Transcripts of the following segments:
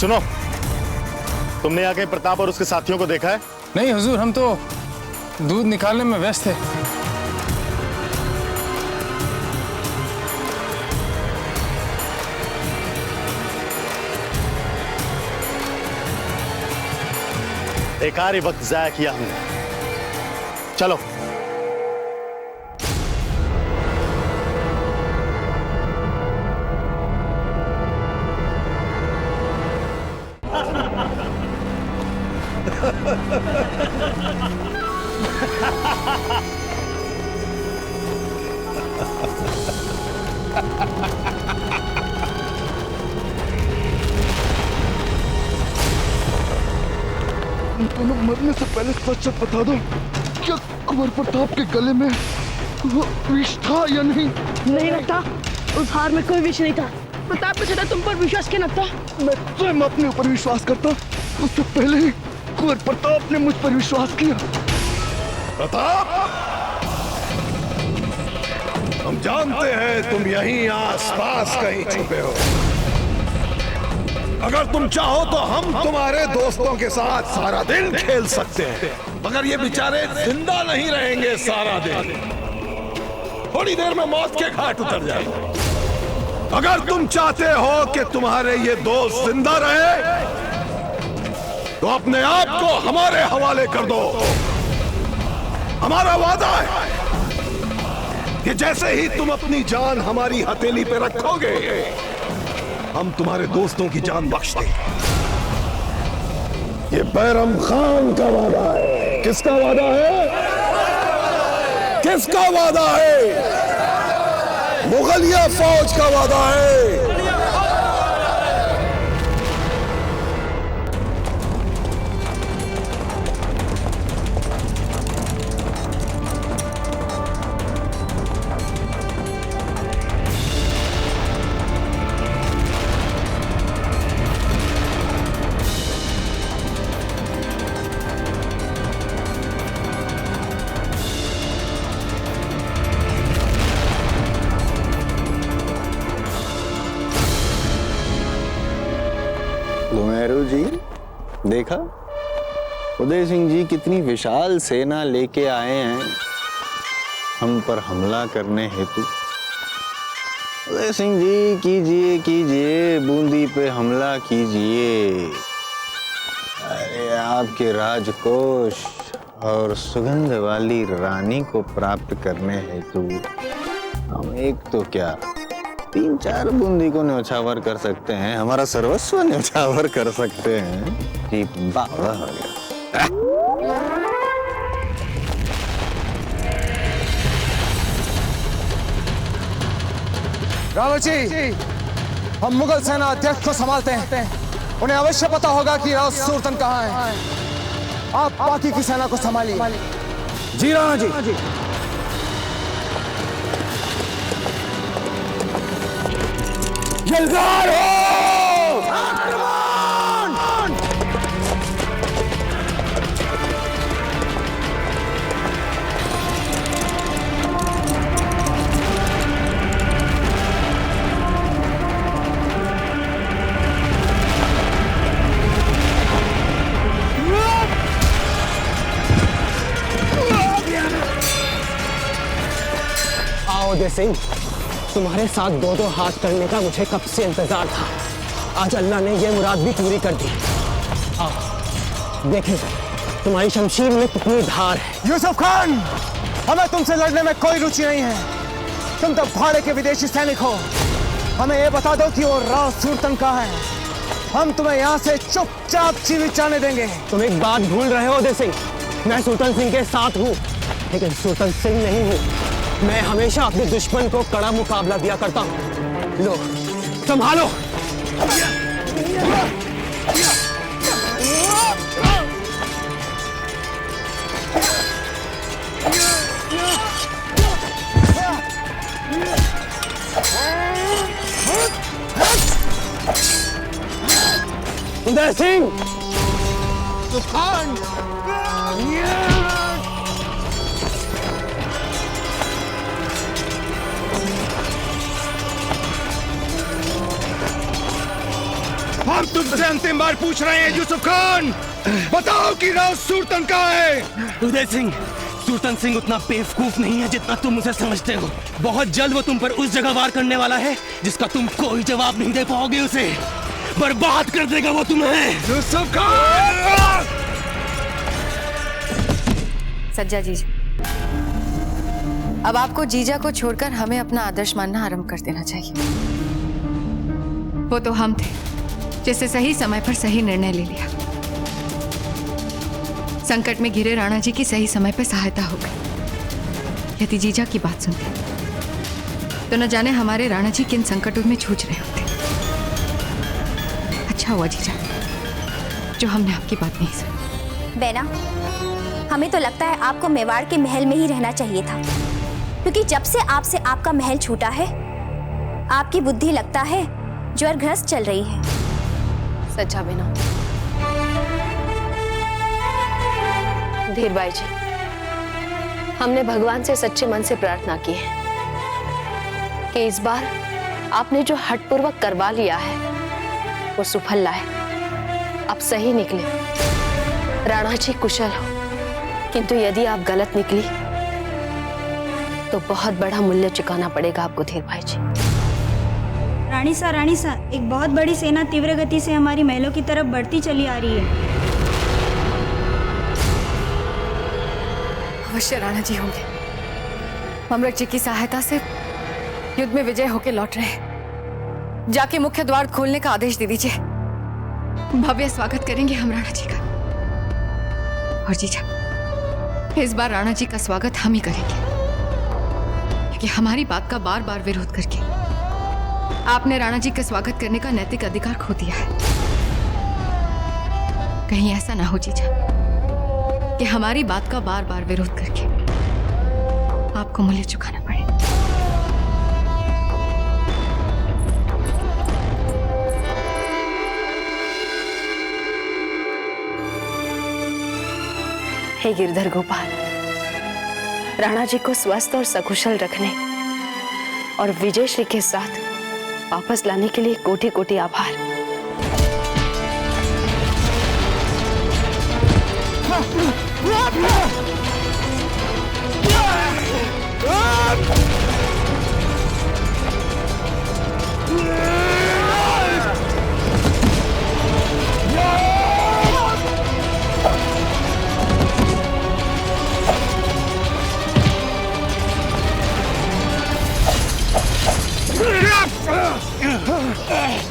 सुनो, तुमने यहाँ कहीं प्रताप और उसके साथियों को देखा है? नहीं हुजूर, हम तो दूध निकालने में व्यस्त थे। एक आरी वक्त जाया किया हमने। चलो। दोनों मरने से पहले सच बता दो, क्या कुंवर प्रताप के गले में वो विष था या नहीं? नहीं लगता, उस हार में कोई विष नहीं था। प्रताप को ज्यादा तुम पर विश्वास क्यों लगता? मैं स्वयं अपने ऊपर विश्वास करता, उससे पहले ही कुंवर प्रताप ने मुझ पर विश्वास किया। प्रताप, हम जानते हैं तुम यहीं आसपास कहीं छुपे हो। अगर तुम चाहो तो हम तुम्हारे दोस्तों के साथ सारा दिन खेल सकते हैं, मगर ये बेचारे जिंदा नहीं रहेंगे सारा दिन। थोड़ी देर में मौत के घाट उतर जाएंगे। अगर तुम चाहते हो कि तुम्हारे ये दोस्त जिंदा रहे, तो अपने आप को हमारे हवाले कर दो। हमारा वादा है कि जैसे ही तुम अपनी जान हमारी हथेली पे रखोगे, हम तुम्हारे दोस्तों की जान बख्श देंगे। ये बैरम खान का वादा है। किसका वादा है? किसका वादा है? मुगलिया फौज का वादा है। घुमेरू जी, देखा उदय सिंह जी कितनी विशाल सेना लेके आए हैं हम पर हमला करने हेतु। उदय सिंह जी, कीजिए कीजिए, बूंदी पे हमला कीजिए। अरे आपके राजकोष और सुगंध वाली रानी को प्राप्त करने हेतु हम एक तो क्या 3-4 बूंदी को न्यौछावर कर सकते हैं, हमारा सर्वस्व न्यौछावर कर सकते हैं। जी बाबा हो गया। राणा जी, हम मुगल सेना अध्यक्ष को संभालते हैं। उन्हें अवश्य पता होगा कि राव सुरतन कहाँ है। आप बाकी की सेना को संभालिए। जी राणा जी। जलदार हो! आओ उदय सिंह, तुम्हारे साथ दो हाथ करने का मुझे कब से इंतजार था। आज अल्लाह ने यह मुराद भी पूरी कर दी। आओ देखें तुम्हारी शमशीर में कितनी धार है। यूसुफ खान, हमें तुमसे लड़ने में कोई रुचि नहीं है। तुम तो भाड़े के विदेशी सैनिक हो। हमें ये बता दो कि वो राव सुरतन कहाँ है। हम तुम्हें यहाँ से चुपचाप जीवित जाने देंगे। तुम एक बात भूल रहे हो उदय सिंह, मैं सुल्तान सिंह के साथ हूँ, लेकिन सुल्तान सिंह नहीं हूँ। मैं हमेशा अपने दुश्मन को कड़ा मुकाबला दिया करता हूँ। लो संभालो। उदय सिंह, तूफान! हम तुमसे अंतिम बार पूछ रहे हैं यूसुफ खान, बताओ कि राव सुल्तान कहाँ है? उदय सिंह, सुल्तान सिंह उतना बेवकूफ नहीं है जितना तुम उसे समझते हो। बहुत जल्द वो तुम पर उस जगह वार करने वाला है जिसका तुम कोई जवाब नहीं दे पाओगे। उसे बर्बाद कर देगा वो तुम्हें। यूसुफ खान! सज्जा जीजा, अब आपको जीजा को छोड़कर हमें अपना आदर्श मानना आरंभ कर देना चाहिए। वो तो हम थे जिससे सही समय पर सही निर्णय ले लिया। संकट में घिरे राणा जी की सही समय पर सहायता हो गई। यदि जीजा की बात सुनते तो न जाने हमारे राणा जी किन संकटों में जूझ रहे होते। अच्छा हुआ जीजा जो हमने आपकी बात नहीं सुनी। बेना, हमें तो लगता है आपको मेवाड़ के महल में ही रहना चाहिए था, क्योंकि जब से आपसे आपका महल छूटा है आपकी बुद्धि लगता है ज्वरग्रस्त चल रही है। सच्चा बिना धीरबाई जी, हमने भगवान से सच्चे मन से प्रार्थना की है कि इस बार आपने जो हठपूर्वक करवा लिया है वो सुफल लाए, आप सही निकले, राणा जी कुशल हो। किंतु यदि आप गलत निकली तो बहुत बड़ा मूल्य चुकाना पड़ेगा आपको धीरबाई जी। रानी सा, एक बहुत बड़ी सेना तीव्र गति से हमारी महलों की तरफ बढ़ती चली आ रही है। अवश्य राणा जी होंगे। ममरक जी की सहायता से युद्ध में विजय होकर लौट रहे हैं। जाके मुख्य द्वार खोलने का आदेश दे दीजिए। भव्य स्वागत करेंगे हम राणा जी का। और जीजा, इस बार राणा जी का स्वागत हम ही करेंगे, क्योंकि हमारी बात का बार बार विरोध करके आपने राणा जी का स्वागत करने का नैतिक अधिकार खो दिया है। कहीं ऐसा ना हो जीजा कि हमारी बात का बार बार विरोध करके आपको मूल्य चुकाना पड़े। हे गिरधर गोपाल, राणा जी को स्वस्थ और सकुशल रखने और विजयश्री के साथ वापस लाने के लिए कोटि कोटि आभार।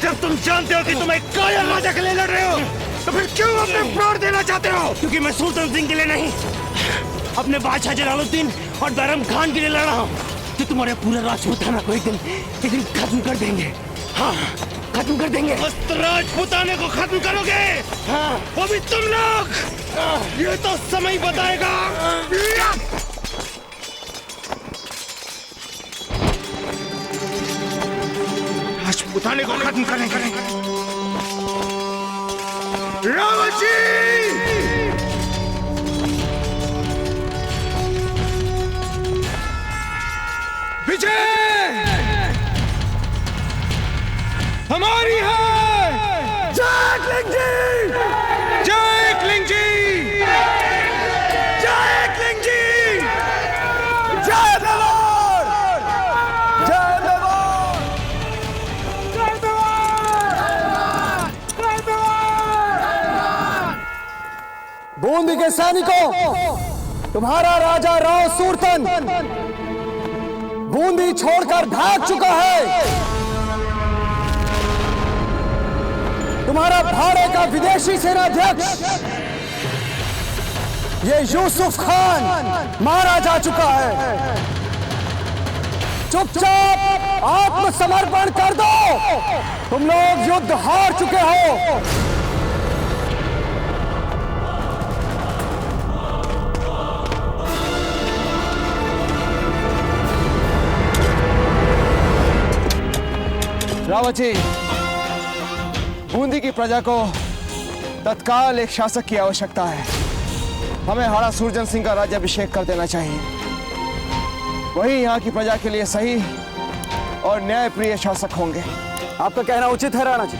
जब तुम जानते हो कि तुम एक कायर राजा के लिए लड़ रहे हो, तो फिर क्यों अपने प्राण देना चाहते हो? क्योंकि मैं सुल्तान सिंह के लिए नहीं, अपने बादशाह जलालुद्दीन और बैरम खान के लिए लड़ रहा हूँ, जो तुम्हारे पूरे राजपूताना को एक दिन खत्म कर देंगे। हाँ, खत्म कर देंगे। बस राजपूताने को खत्म करोगे? हाँ, वो भी तुम लोग? ये तो समय बताएगा। राजपूताने को खत्म करेंगे। रावण जी! विजय हमारी है। जय क्लिंग जी! जय क्लिंग जी! जय क्लिंग जी! जय देवर! जय देवर! जय देवर! जय देवर! बूंदी के सैनिकों, तुम्हारा राजा राव सुल्तान बूंदी छोड़कर भाग चुका है। तुम्हारा भाड़े का विदेशी सेनाध्यक्ष ये यूसुफ खान मारा जा चुका है। चुपचाप आत्मसमर्पण कर दो। तुम लोग युद्ध हार चुके हो। रावत जी, बूंदी की प्रजा को तत्काल एक शासक की आवश्यकता है। हमें हाड़ा सूरजन सिंह का राज्याभिषेक कर देना चाहिए। वही यहाँ की प्रजा के लिए सही और न्यायप्रिय शासक होंगे। आपका कहना उचित है राणा जी।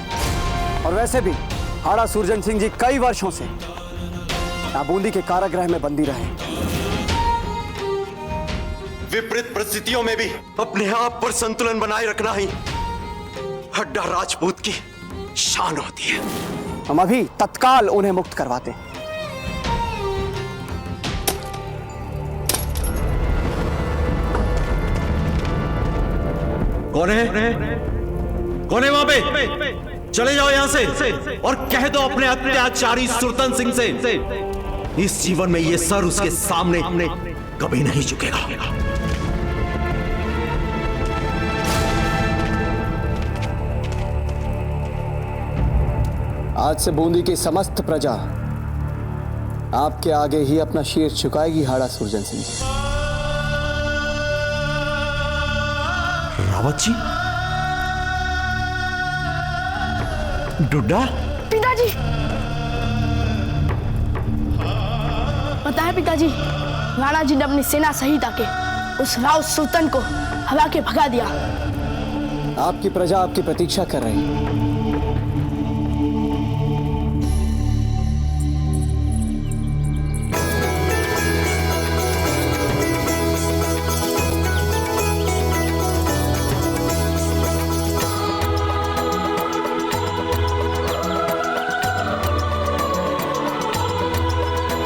और वैसे भी हाड़ा सुरजन सिंह जी कई वर्षों से यहाँ बूंदी के कारागृह में बंदी रहे। विपरीत परिस्थितियों में भी अपने आप पर संतुलन बनाए रखना ही हड्डा राजपूत की शान होती है। हम अभी तत्काल उन्हें मुक्त करवाते हैं। कौन है? कौन है वहां पे? चले जाओ यहां से और कह दो अपने अत्याचारी सुरतन सिंह से, इस जीवन में ये सर उसके सामने कभी नहीं झुकेगा। आज से बूंदी की समस्त प्रजा आपके आगे ही अपना शीर झुकाएगी हाड़ा सुरजन सिंह जी। रावत जी, डुड्डा, पिताजी, पता है पिताजी, राणा जी ने अपनी सेना सहित आके उस राव सुल्तान को हवा के भगा दिया। आपकी प्रजा आपकी प्रतीक्षा कर रही है।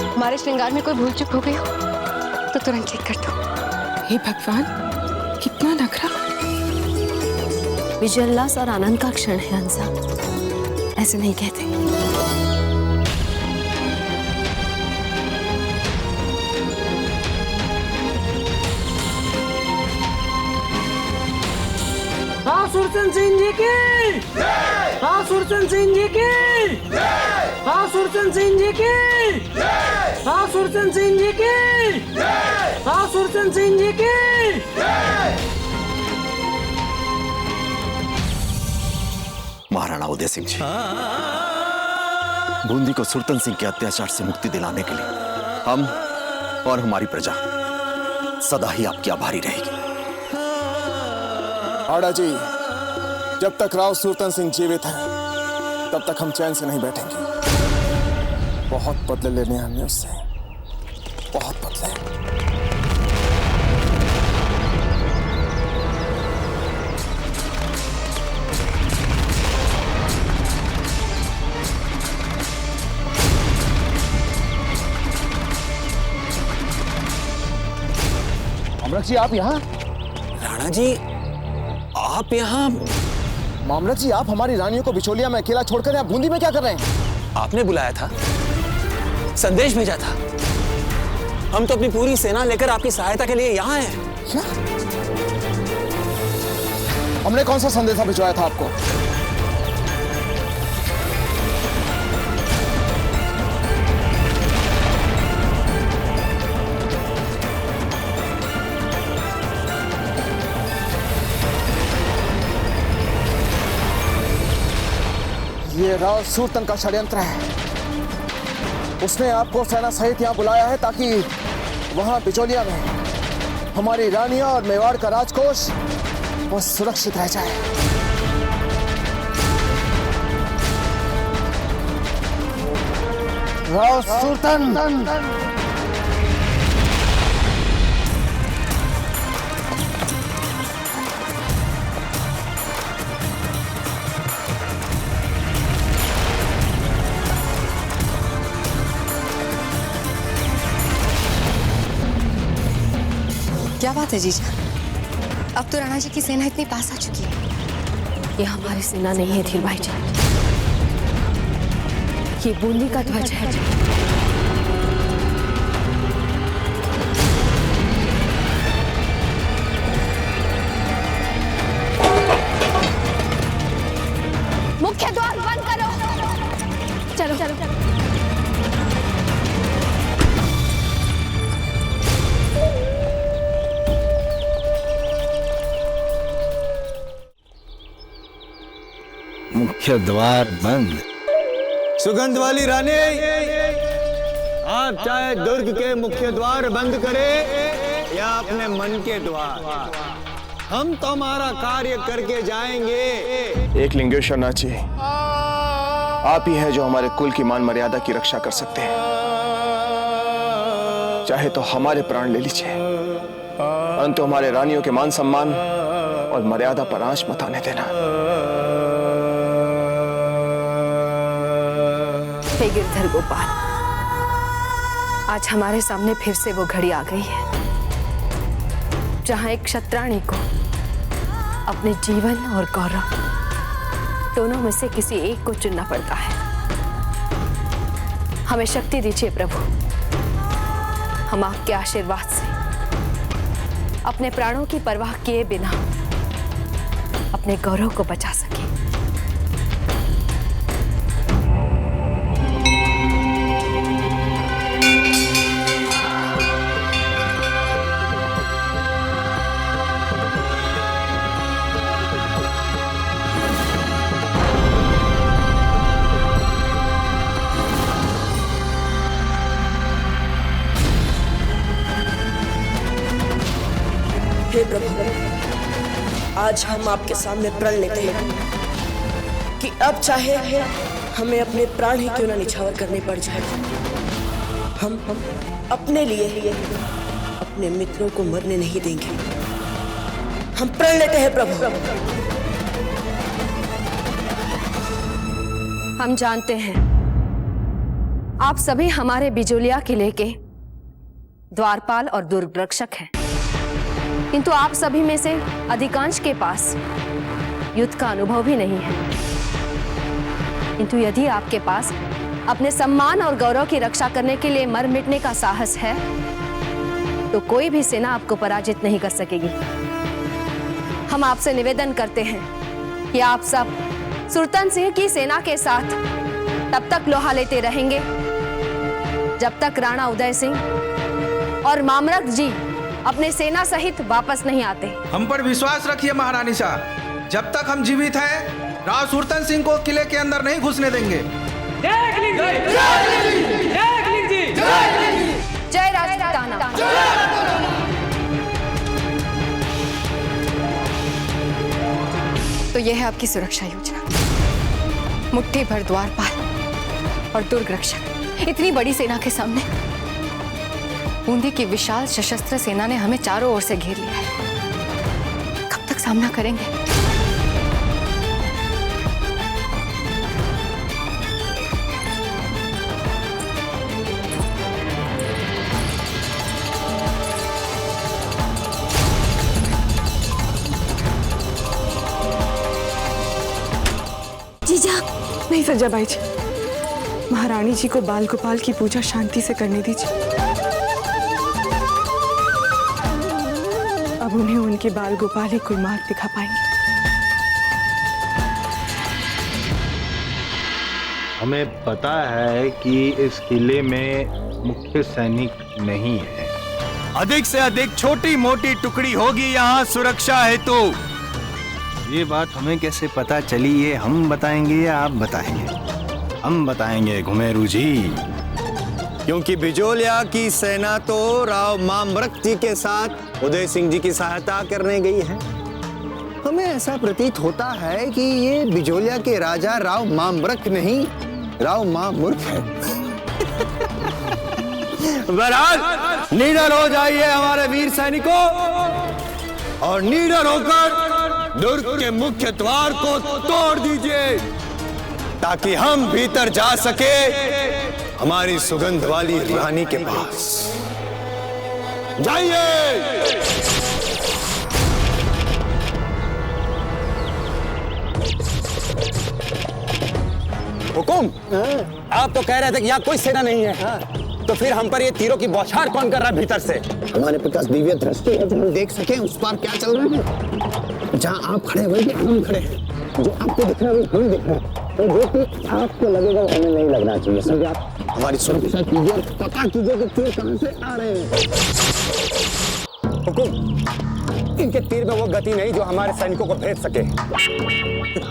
हमारे श्रृंगार में कोई भूल चूक हो गई हो तो तुरंत ठीक कर दो। हे भगवान, कितना नखरा। विजय उल्लास और आनंद का क्षण है हंसा, ऐसे नहीं कहते। हाँ सुरसन सिंह जी की, हाँ सुरसन सिंह जी की, हाँ सुरसन सिंह जी की, हाँ सुरसन सिंह जी की, हाँ सुरसन सिंह जी की। महाराणा उदय सिंह जी, बूंदी को सुरतन सिंह के अत्याचार से मुक्ति दिलाने के लिए हम और हमारी प्रजा सदा ही आपकी आभारी रहेगी। हाड़ा जी, जब तक राव सुरतन सिंह जीवित हैं, तब तक हम चैन से नहीं बैठेंगे। बहुत बदले लेने हमने उससे, बहुत बदले। मामलत जी, आप यहाँ? राणा जी, आप यहाँ? मामलत जी, आप हमारी रानियों को बिचौलिया में अकेला छोड़कर यहाँ बूंदी में क्या कर रहे हैं? आपने बुलाया था, संदेश भेजा था। हम तो अपनी पूरी सेना लेकर आपकी सहायता के लिए यहाँ हैं। क्या? हमने कौन सा संदेशा भिजवाया था आपको? ये राव सुरतन का षड्यंत्र है। उसने आपको सेना सहित यहाँ बुलाया है ताकि वहां बिचौलिया में हमारी रानियां और मेवाड़ का राजकोष वो सुरक्षित रह जाए। राव सुरतन, क्या बात है जीजा? अब तो राणा जी की सेना इतनी पास आ चुकी है। ये हमारी सेना नहीं है धीर भाई जी, ये बूंदी का ध्वज है। मुख्य द्वार बंद करो। चलो चलो चलो। मुख्य द्वार बंद। सुगंध वाली रानी, आप चाहे दुर्ग के मुख्य द्वार बंद करें या अपने मन के द्वार, हम तो हमारा कार्य करके जाएंगे। एक लिंगेश्वर नाथ जी, आप ही हैं जो हमारे कुल की मान मर्यादा की रक्षा कर सकते हैं। चाहे तो हमारे प्राण ले लीजिए, परंतु हमारे रानियों के मान सम्मान और मर्यादा पर आंच मत आने देना। हे गिरधर गोपाल, आज हमारे सामने फिर से वो घड़ी आ गई है जहां एक क्षत्राणी को अपने जीवन और गौरव दोनों में से किसी एक को चुनना पड़ता है। हमें शक्ति दीजिए प्रभु, हम आपके आशीर्वाद से अपने प्राणों की परवाह किए बिना अपने गौरव को बचा सके। हे प्रभु, आज हम आपके सामने प्रण लेते हैं कि अब चाहे हमें अपने प्राण ही क्यों न निछावर करने पड़ जाए, हम अपने लिए अपने मित्रों को मरने नहीं देंगे। हम प्रण लेते हैं प्रभु। हम जानते हैं आप सभी हमारे बिजोलिया किले के द्वारपाल और दुर्ग रक्षक हैं, किंतु आप सभी में से अधिकांश के पास युद्ध का अनुभव भी नहीं है। किंतु यदि आपके पास अपने सम्मान और गौरव की रक्षा करने के लिए मर मिटने का साहस है तो कोई भी सेना आपको पराजित नहीं कर सकेगी। हम आपसे निवेदन करते हैं कि आप सब सुरतन सिंह की सेना के साथ तब तक लोहा लेते रहेंगे जब तक राणा उदय सिंह और मामरक जी अपने सेना सहित वापस नहीं आते। हम पर विश्वास रखिए महारानी साहब, जब तक हम जीवित हैं राव सुरतन सिंह को किले के अंदर नहीं घुसने देंगे। जय राजपूताना। तो यह है आपकी सुरक्षा योजना। मुट्ठी भर द्वारपाल और दुर्ग रक्षक, इतनी बड़ी सेना के सामने बूंदी की विशाल सशस्त्र सेना ने हमें चारों ओर से घेर लिया है। कब तक सामना करेंगे? जीजा, नहीं सजाबाई जी, महारानी जी को बाल गोपाल की पूजा शांति से करने दीजिए। अब उन्हें उनके बाल गोपाल ही कोई मार्ग दिखा पाएंगे। हमें पता है कि इस किले में मुख्य सैनिक नहीं है। अधिक से अधिक छोटी मोटी टुकड़ी होगी यहाँ सुरक्षा हेतु। ये बात हमें कैसे पता चली, ये हम बताएंगे या आप बताएंगे? हम बताएंगे घुमेरू जी, क्योंकि बिजोलिया की सेना तो राव मामरक जी के साथ उदय सिंह जी की सहायता करने गई है। हमें ऐसा प्रतीत होता है कि ये बिजोलिया के राजा राव मामरक नहीं, राव मामूर्ख है। बहरहाल निडर हो जाइए हमारे वीर सैनिकों और निडर होकर दुर्ग के मुख्य द्वार को तोड़ दीजिए ताकि हम भीतर जा सके हमारी सुगंध वाली रानी के पास। जाइए। हुकुम, आप तो कह रहे थे कि यहाँ कोई सेना नहीं है, तो फिर हम पर ये तीरों की बौछार कौन कर रहा है भीतर से? हमारे पास दिव्य दृष्टि है, जो हम देख सके उस पार क्या चल रहा है। जहाँ आप खड़े हुए हम खड़े हैं, जो आपको दिख रहा है हमें दिख रहा है, तो जो कि आपको लगेगा वो हमें नहीं लगना चाहिए। समझे आप? हमारी सुरक्षा कीजिए, पता कीजिए कि तीर कहां से आ रहे हैं। हुकुम, इनके तीर में वो गति नहीं जो हमारे सैनिकों को भेज सके।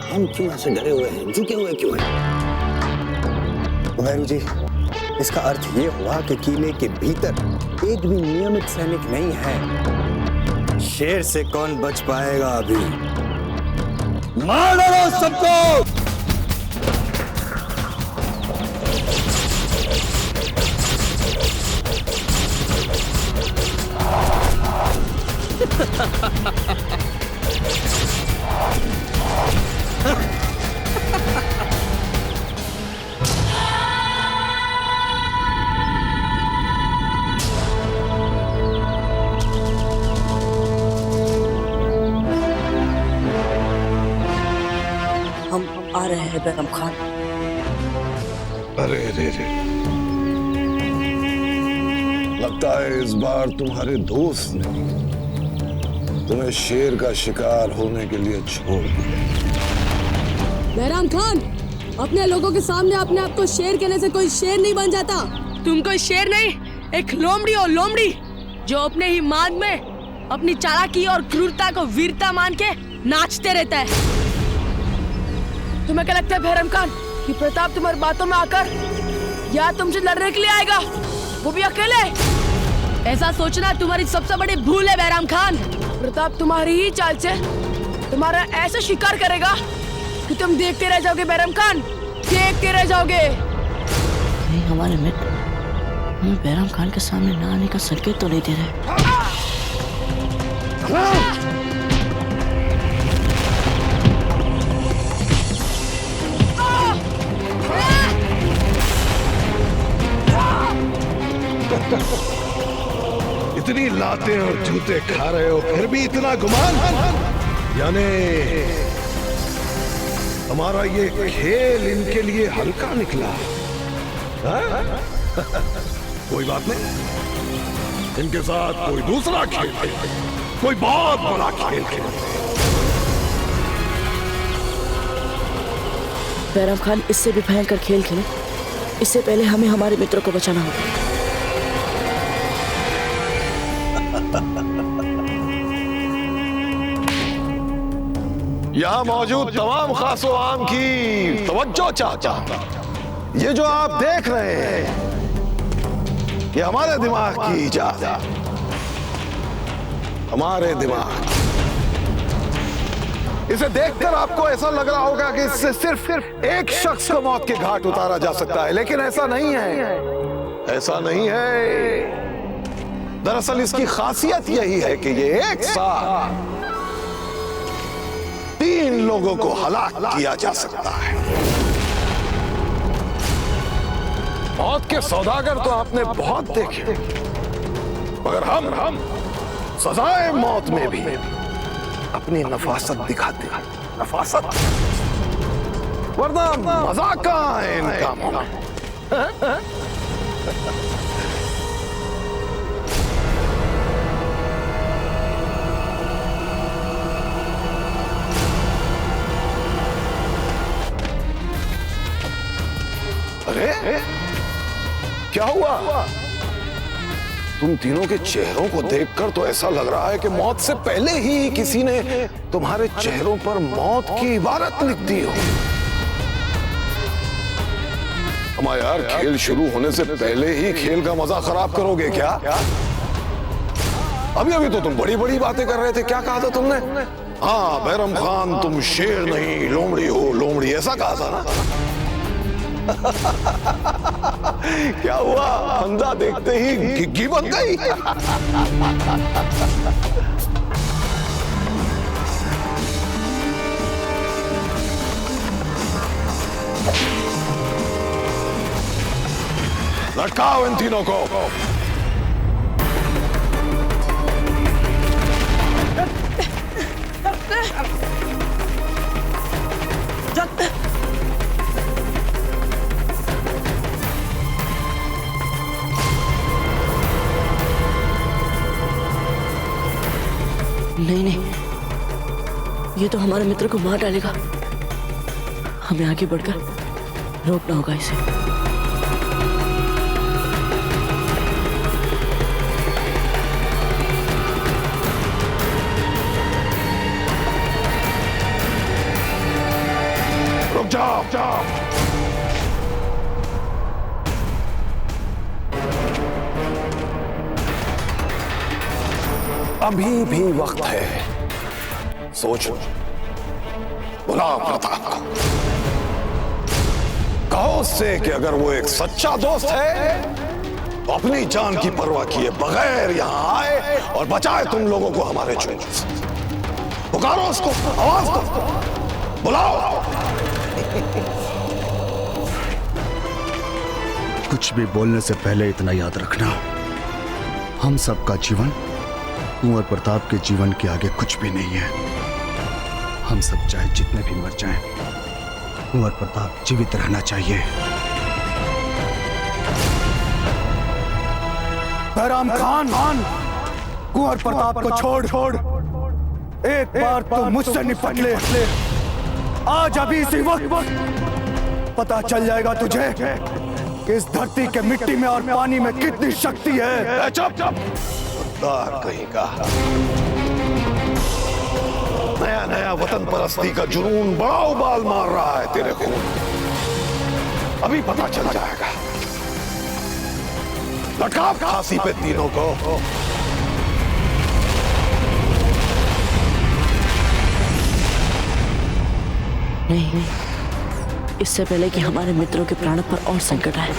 हम क्यों ऐसे डरे हुए हैं, झुके हुए क्यों हैं? घुमेरू जी, इसका अर्थ ये हुआ कि किले के भीतर एक भी नियमित सैनिक नहीं है। शेर से कौन बच पाएगा अभी? मार डालो सबको। रहे हैं बैरम खान। अरे रे रे, लगता है इस बार तुम्हारे दोस्त ने तुम्हें शेर का शिकार होने के लिए छोड़ दिया। बैराम खान, अपने लोगों के सामने अपने आप को शेर कहने से कोई शेर नहीं बन जाता। तुम कोई शेर नहीं, एक लोमड़ी हो, लोमड़ी जो अपने ही मार्ग में अपनी चालाकी और क्रूरता को वीरता मान के नाचते रहता है। तुम्हें क्या लगता है बैराम खान कि प्रताप तुम्हारी बातों में आकर या तुमसे लड़ने के लिए आएगा, वो भी अकेले? ऐसा सोचना तुम्हारी सबसे बड़ी भूल है बैराम खान। प्रताप तुम्हारी ही चाल से तुम्हारा ऐसा शिकार करेगा कि तुम देखते रह जाओगे बैरम खान, देखते रह जाओगे। नहीं, हमारे मित्र हमें बैरम खान के सामने ना आने का संकेत तो नहीं दे रहे। इतनी लातें और जूते खा रहे हो फिर भी इतना गुमान, यानी हमारा ये खेल इनके लिए हल्का निकला। कोई बात नहीं, इनके साथ कोई दूसरा खेल खेलते, कोई बहुत बड़ा खेल खेलते। बैरम खान इससे भी भयंकर खेल खेले, इससे पहले हमें हमारे मित्रों को बचाना होगा। यहां मौजूद तमाम खासो आम की तवज्जो चाहता हूं। ये जो आप देख रहे हैं ये हमारे दिमाग की इजाद है, हमारे दिमाग। इसे देखकर आपको ऐसा लग रहा होगा कि इससे सिर्फ एक शख्स को मौत के घाट उतारा जा सकता है, लेकिन ऐसा नहीं है, ऐसा नहीं है। दरअसल इसकी खासियत यही है कि ये एक साथ 3 लोगों को हलाक किया जा सकता है। मौत के सौदागर तो आपने बहुत देखे, मगर हम सजाए मौत में भी अपनी नफासत दिखाते हैं। नफासत, वरना मजाक कहां है इन कामों में। अरे क्या हुआ? तुम तीनों के चेहरों को देखकर तो ऐसा लग रहा है कि मौत से पहले ही किसी ने तुम्हारे चेहरों पर मौत की इबारत लिख दी हो। हमारा यार, खेल शुरू होने से पहले ही खेल का मजा खराब करोगे क्या? अभी तो तुम बड़ी बड़ी बातें कर रहे थे। क्या कहा था तुमने? हाँ बैरम खान, तुम शेर नहीं लोमड़ी हो, लोमड़ी, ऐसा कहा था ना? क्या हुआ? फंदा देखते ही घिग्गी बन गई। लटकाओ इन तीनों को। नहीं, ये तो हमारे मित्र को मार डालेगा। हमें आगे बढ़कर रोकना होगा इसे। रुक जाओ। अभी भी वक्त है, सोचो। बुलाओ प्रताप को, कहो उससे कि अगर वो एक सच्चा दोस्त है तो अपनी जान की परवाह किए बगैर यहां आए और बचाए तुम लोगों को हमारे चुंगल से। पुकारो उसको, आवाज दो, बुलाओ। कुछ भी बोलने से पहले इतना याद रखना, हम सबका जीवन कुंवर प्रताप के जीवन के आगे कुछ भी नहीं है। हम सब चाहे जितने भी मर जाएं, कुंवर प्रताप जीवित रहना चाहिए। बैराम खान, कुंवर प्रताप को छोड़ एक बार तो मुझसे निपट ले। आज अभी इसी वक्त पता चल जाएगा तुझे कि इस धरती के मिट्टी में और पानी में कितनी शक्ति है। चुप गद्दार कहीं का। नया नया वतन परस्ती का जुनून बड़ा उबाल मार रहा है तेरे को। अभी पता चल जाएगा। लटका फांसी पे तीनों को। नहीं, इससे पहले कि हमारे मित्रों के प्राण पर और संकट आए,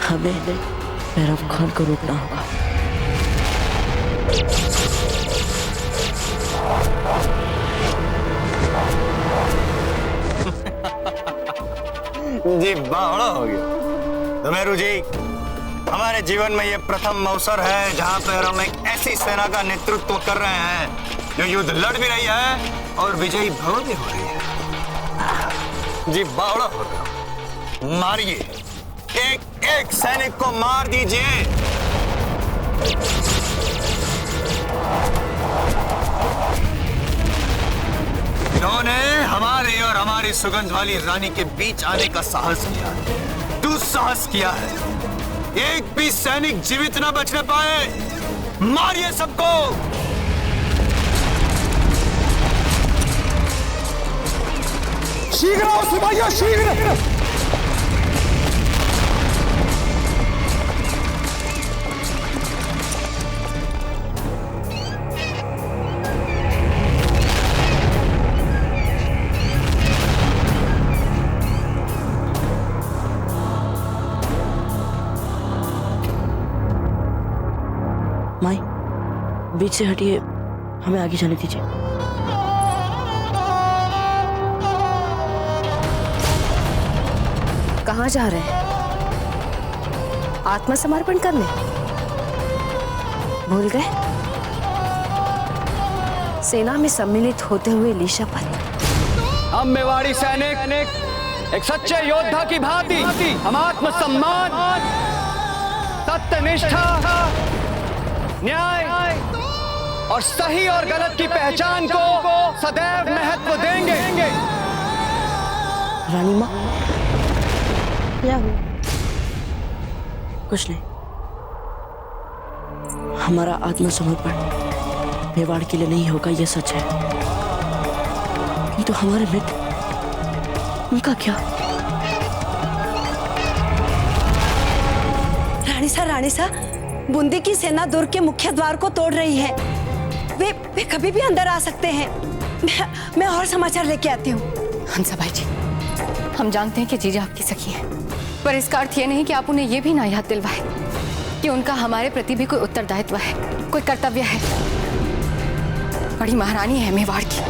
हमें बैराम खान को रोकना होगा। जी बावड़ा हो गया। तो मेरू जी, हमारे जीवन में ये प्रथम अवसर है जहां पर हम एक ऐसी सेना का नेतृत्व कर रहे हैं जो युद्ध लड़ भी रही है और विजयी भव भी हो रही है। जी बावड़ा हो गया। मारिए, एक एक सैनिक को मार दीजिए। इन्होंने हमारे और हमारी सुगंध वाली रानी के बीच आने का साहस किया, दुस्साहस किया है। एक भी सैनिक जीवित न बचने पाए। मारिए सबको। शीघ्र आओ सिपाहियों, शीघ्र। माई, बीच से हटिए, हमें आगे जाने दीजिए। कहाँ जा रहे हैं? आत्मसमर्पण करने? भूल गए? सेना में सम्मिलित होते हुए ली शपथ। हम मेवाड़ी सैनिक एक सच्चे योद्धा की भांति हम आत्मसम्मान, सत्यनिष्ठा, न्याय और सही और गलत की पहचान को सदैव महत्व देंगे। रानी माँ, क्या हुआ? कुछ नहीं। हमारा आत्मसमर्पण मेवाड़ के लिए नहीं होगा, यह सच है। ये तो हमारे मित्र, उनका क्या? रानी सा, बूंदी की सेना दुर्ग के मुख्य द्वार को तोड़ रही है। वे कभी भी अंदर आ सकते हैं। मैं और समाचार लेके आती हूँ। हंसाबाई जी, हम जानते हैं कि जीजा आपकी सखी है, पर इसका अर्थ ये नहीं कि आप उन्हें ये भी ना याद दिलवाए कि उनका हमारे प्रति भी कोई उत्तरदायित्व है, कोई कर्तव्य है। बड़ी महारानी है मेवाड़ की,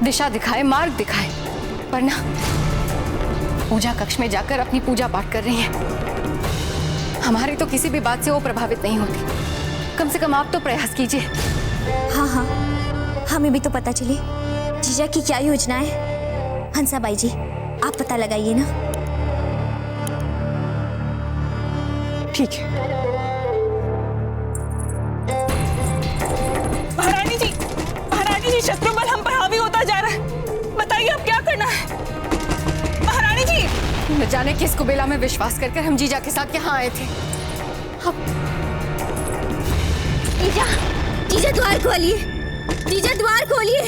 दिशा दिखाए, मार्ग दिखाए, पर ना पूजा कक्ष में जाकर अपनी पूजा पाठ कर रही हैं। हमारी तो किसी भी बात से वो प्रभावित नहीं होती। कम से कम आप तो प्रयास कीजिए। हाँ, हमें भी तो पता चले जीजा की क्या योजना है। हंसाबाई जी, आप पता लगाइए ना। ठीक है। महारानी जी, शत्रु बल हम पर हावी होता जा रहा है। बताइए अब क्या करना है। महारानी जी, न जाने किस कुबेला में विश्वास करके हम जीजा के साथ यहाँ आए थे। जीजा द्वार खोलिए, जीजा द्वार खोलिए।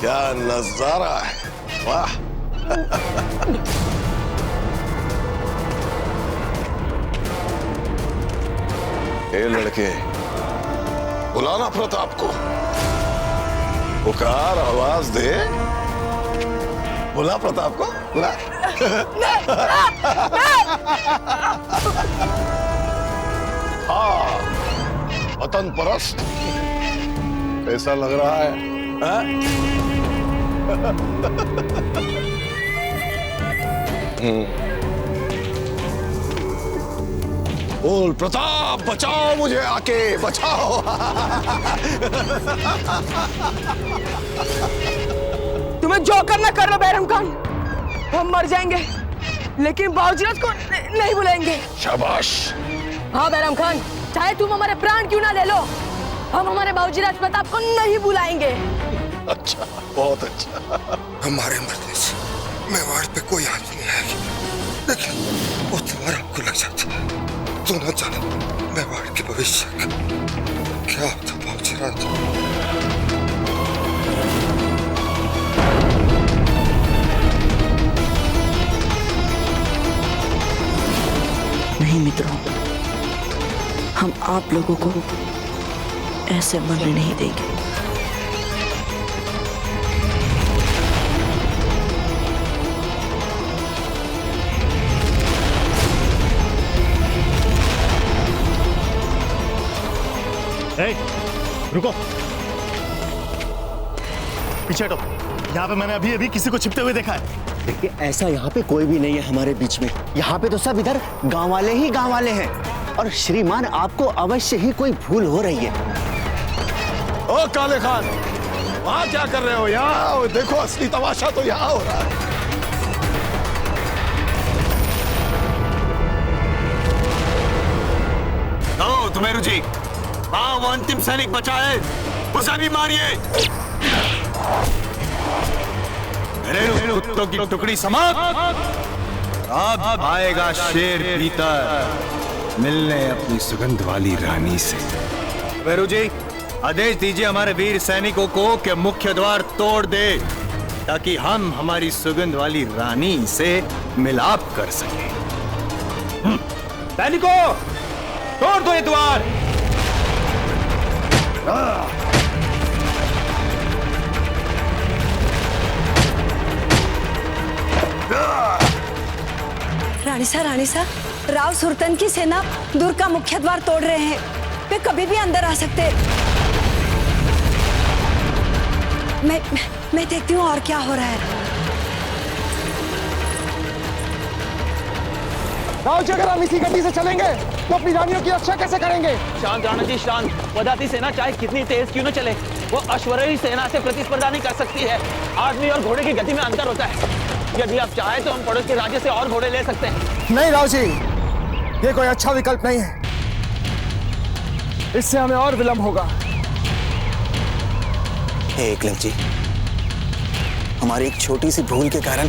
क्या नजारा है, वाह। ए लड़के, बुलाना प्रताप को। पुकार, आवाज दे। बुला प्रताप को, बुला। हाँ, वतन परस्त कैसा लग रहा है? बोल प्रताप, बचाओ मुझे, आके बचाओ। तुम्हें जो करना कर लो बैरम खान, हम मर जाएंगे लेकिन बावजीराज को नहीं बुलाएंगे। शाबाश। हाँ बैरम खान, चाहे तुम हमारे प्राण क्यों ना ले लो, हम हमारे बावजीराज प्रताप को नहीं बुलाएंगे। अच्छा, बहुत अच्छा। हमारे मरने से मेवाड़ पे कोई हानि नहीं आएगी, लेकिन वो तलवार आपको लग जाती है तो न जाने मेवाड़ के भविष्य क्या होता बावजीराज। नहीं मित्रों, हम आप लोगों को ऐसे मरने नहीं देंगे। रुको, पीछे हटो। यहाँ पे मैंने अभी किसी को छिपते हुए देखा है। देखिए, ऐसा यहाँ पे कोई भी नहीं है हमारे बीच में। यहाँ पे तो सब इधर गांव वाले ही गांव वाले हैं। और श्रीमान, आपको अवश्य ही कोई भूल हो रही है। ओ काले खान, वहां क्या कर रहे हो? यहाँ आओ, देखो असली तमाशा तो यहाँ हो रहा है। तुम्हें जी, हाँ वो अंतिम सैनिक बचा है, उसे भी मारिए। कुत्तों की टुकड़ी समाप्त। अब आएगा शेर भीतर मिलने अपनी सुगंध वाली रानी से। वेरू जी, आदेश दीजिए हमारे वीर सैनिकों को कि मुख्य द्वार तोड़ दे, ताकि हम हमारी सुगंध वाली रानी से मिलाप कर सकें। सैनिकों, तोड़ दो ये द्वार। रानी सा, राव सुरतन की सेना दुर्ग का मुख्य द्वार तोड़ रहे हैं। वे कभी भी अंदर आ सकते। मैं देखती हूँ और क्या हो रहा है। राव जी, अगर हम इसी गति से चलेंगे तो अपनी रानियों की रक्षा कैसे करेंगे? शांत राणा जी, शांत। वदाती सेना चाहे कितनी तेज क्यों न चले, वो अश्वरोही सेना से प्रतिस्पर्धा नहीं कर सकती है। आदमी और घोड़े की गति में अंतर होता है। यदि आप चाहें तो हम पड़ोस के राज्य से और घोड़े ले सकते हैं। नहीं राव जी, ये कोई अच्छा विकल्प नहीं है। इससे हमें और विलंब होगा। एकलव जी, हमारी एक छोटी सी भूल के कारण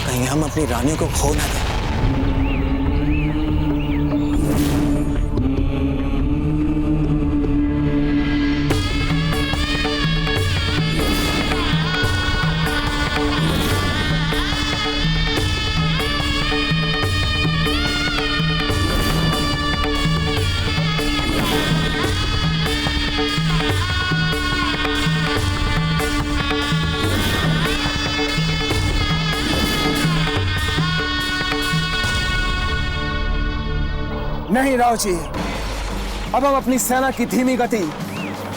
कहीं हम अपनी रानियों को खो ना दें। नहीं राव जी, अब हम अपनी सेना की धीमी गति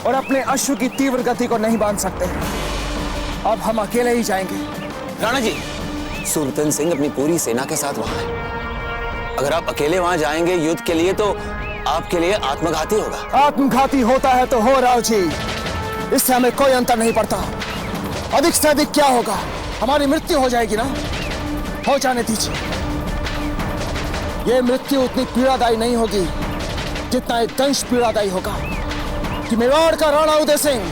और अपने अश्व की तीव्र गति को नहीं बांध सकते। अब हम अकेले ही जाएंगे। राणा जी, सुरतन सिंह अपनी पूरी सेना के साथ वहां है। अगर आप अकेले वहां जाएंगे युद्ध के लिए तो आपके लिए आत्मघाती होगा। आत्मघाती होता है तो हो राव जी, इससे हमें कोई अंतर नहीं पड़ता। अधिक से अधिक क्या होगा, हमारी मृत्यु हो जाएगी ना। हो जाने दीजिए। ये मृत्यु उतनी पीड़ादायी नहीं होगी जितना एक दंश पीड़ादायी होगा कि मेवाड़ का राणा उदय सिंह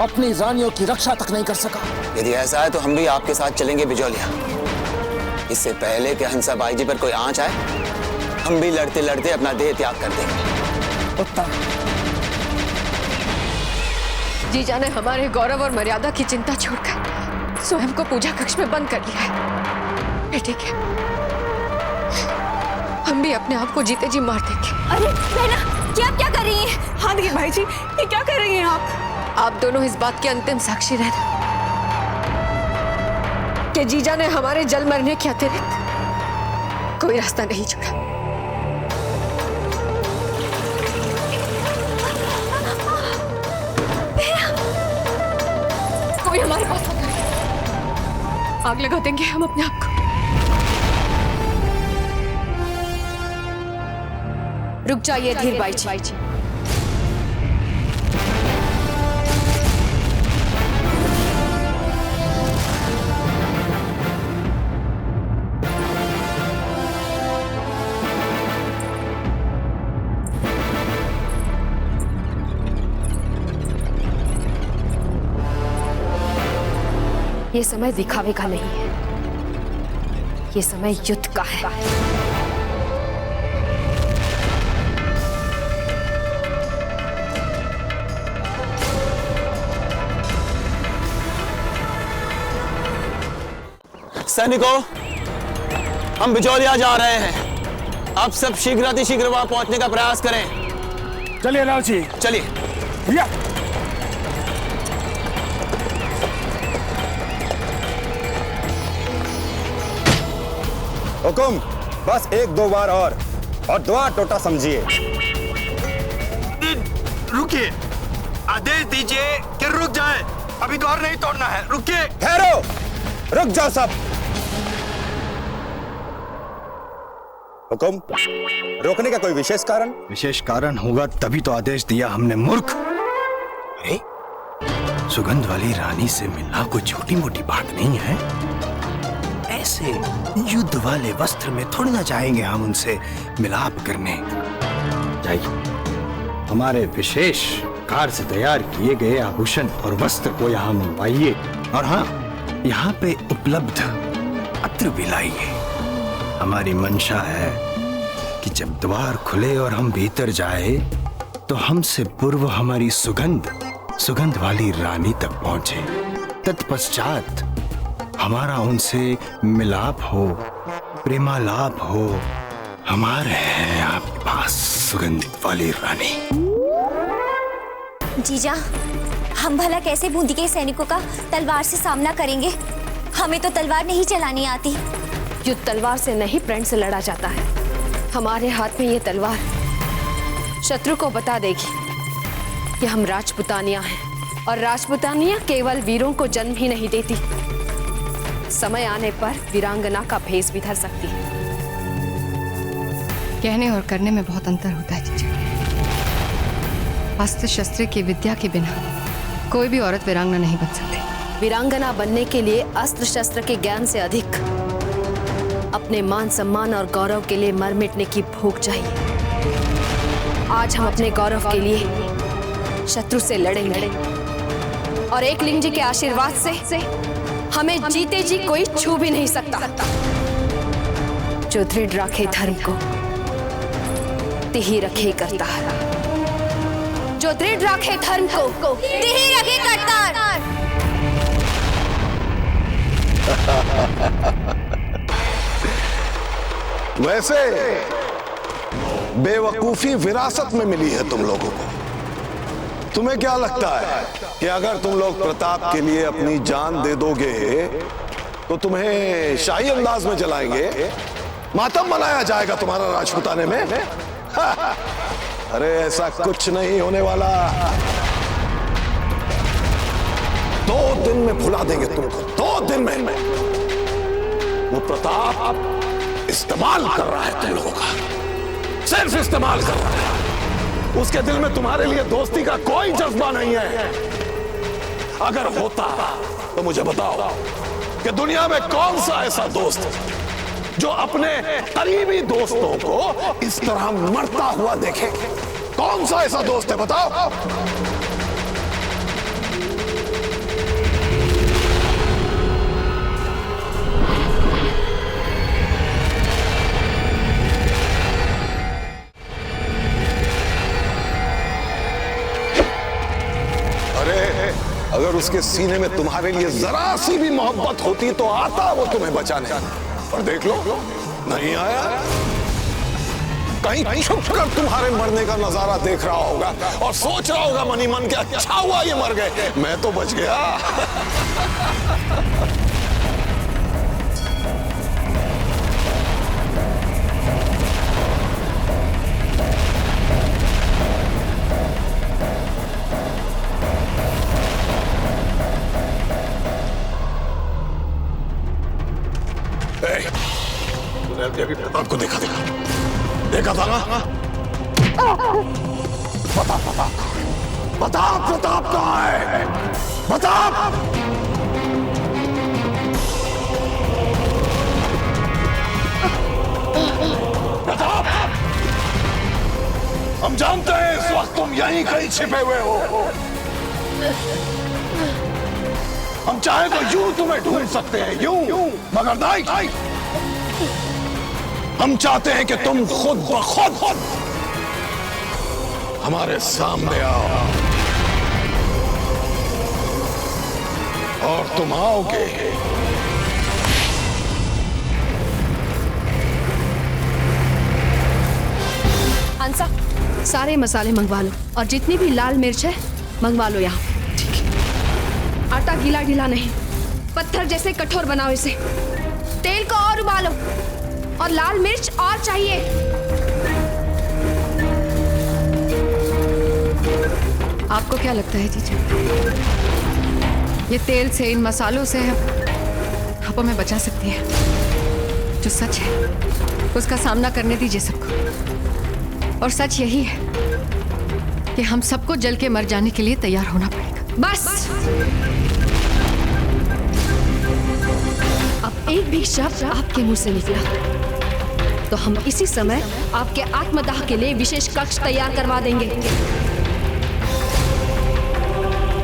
अपनी रानियों की रक्षा तक नहीं कर सका। यदि ऐसा है तो हम भी आपके साथ चलेंगे बिजौलिया। इससे पहले कि हंसा बाई जी पर कोई आंच आए, हम भी लड़ते लड़ते अपना देह त्याग कर देंगे। उत्तम। जीजा ने हमारे गौरव और मर्यादा की चिंता छोड़कर स्वयं को पूजा कक्ष में बंद कर लिया है। ठीक है, हम भी अपने आप को जीते जी मार देंगे। अरे बहना, क्या कर रही हैं? हाँ देखिए भाई जी, ये क्या कर रही हैं आप? आप दोनों इस बात के अंतिम साक्षी रहना कि जीजा ने हमारे जल मरने के अतिरिक्त कोई रास्ता नहीं छोड़ा। कोई हमारे पास आग लगा देंगे हम अपने आप को। रुक जाइए धीर बाई जी। ये समय दिखावे का नहीं है, ये समय युद्ध का है। सैनिकों, हम बिजौलिया जा रहे हैं। आप सब शीघ्र वहां पहुंचने का प्रयास करें। चलिए राव जी, चलिए भैया। हुकुम, बस एक दो बार और दुआ टोटा समझिए। रुकिए, आदेश दीजिए कि रुक जाएं। अभी द्वार नहीं तोड़ना है, रुकिए। ठहरो, रुक जाओ सब। हुकुम, रोकने का कोई विशेष कारण? विशेष कारण होगा तभी तो आदेश दिया हमने, मूर्ख। अरे, सुगंध वाली रानी से मिलना कोई छोटी मोटी बात नहीं है। ऐसे युद्ध वाले वस्त्र में थोड़ी ना जाएंगे हम उनसे मिलाप करने। जाइए, हमारे विशेष कार से तैयार किए गए आभूषण और वस्त्र को यहाँ मंगवाइए, और हाँ, यहाँ पे उपलब्ध अत्र भी लाइए। हमारी मंशा है कि जब द्वार खुले और हम भीतर जाए तो हमसे पूर्व हमारी सुगंध वाली रानी तक पहुंचे। तत्पश्चात हमारा उनसे मिलाप हो, प्रेमालाप हो। हमारे हैं आपके पास सुगंधित वाली रानी। जीजा, हम भला कैसे बूंदी के सैनिकों का तलवार से सामना करेंगे? हमें तो तलवार नहीं चलानी आती। युद्ध तलवार से नहीं, प्रण से लड़ा जाता है। हमारे हाथ में ये तलवार शत्रु को बता देगी कि हम राजपुतानिया हैं, और राजपुतानिया केवल वीरों को जन्म ही नहीं देती, समय आने पर वीरांगना का भेष भी धर सकती है। कहने और करने में बहुत अंतर होता है जीजा। अस्त्र शस्त्र की विद्या के बिना कोई भी औरत वीरांगना नहीं बन सकती। वीरांगना बनने के लिए अस्त्र शस्त्र के ज्ञान से अधिक अपने मान सम्मान और गौरव के लिए मर मिटने की भूख चाहिए। आज हम अपने गौरव के लिए शत्रु से लड़ेंगे, और एक लिंग जी के आशीर्वाद से हमें जीते जी कोई छू भी नहीं सकता। जो दृढ़ रखे धर्म को तिही रखे करतार, जो दृढ़ रखे धर्म को तिही रखे करतार। वैसे बेवकूफी विरासत में मिली है तुम लोगों को। तुम्हें क्या लगता है कि अगर तुम लोग प्रताप के लिए अपनी जान दे दोगे तो तुम्हें शाही अंदाज में जलाएंगे, मातम मनाया जाएगा तुम्हारा राजपुताने में? अरे ऐसा कुछ नहीं होने वाला। 2 दिन में भुला देंगे तुमको, 2 दिन में। वो प्रताप इस्तेमाल कर रहा है तुम लोगों का, सिर्फ इस्तेमाल कर रहा है। उसके दिल में तुम्हारे लिए दोस्ती का कोई जज्बा नहीं है। अगर होता तो मुझे बताओ कि दुनिया में कौन सा ऐसा दोस्त जो अपने करीबी दोस्तों को इस तरह मरता हुआ देखे? कौन सा ऐसा दोस्त है, बताओ? अगर उसके सीने में तुम्हारे लिए जरा सी भी मोहब्बत होती तो आता वो तुम्हें बचाने, और देख लो नहीं आया। कहीं छुप कर तुम्हारे मरने का नजारा देख रहा होगा और सोच रहा होगा मनी मन के, अच्छा हुआ ये मर गए, मैं तो बच गया। आपको देखा था ना? बता बता प्रताप कहाँ है? बता। प्रताप, हम जानते हैं इस वक्त तुम यहीं कहीं छिपे हुए हो। हम चाहे तो यूं तुम्हें ढूंढ सकते हैं, यूं, मगर नहीं। हम चाहते हैं कि तुम खुद ब खुद हमारे सामने आओ, और तुम आओगे हंसा, सारे मसाले मंगवा लो और जितनी भी लाल मिर्च है मंगवा लो यहाँ। आटा गीला ढीला नहीं, पत्थर जैसे कठोर बनाओ इसे। तेल को और उबालो और लाल मिर्च और चाहिए। आपको क्या लगता है जीजा, ये तेल से, इन मसालों से आप हमें बचा सकती है? जो सच है उसका सामना करने दीजिए सबको। और सच यही है कि हम सबको जल के मर जाने के लिए तैयार होना पड़ेगा। बस अब एक भी शब्द आपके मुंह से निकला तो हम इसी समय आपके आत्मदाह के लिए विशेष कक्ष तैयार करवा देंगे।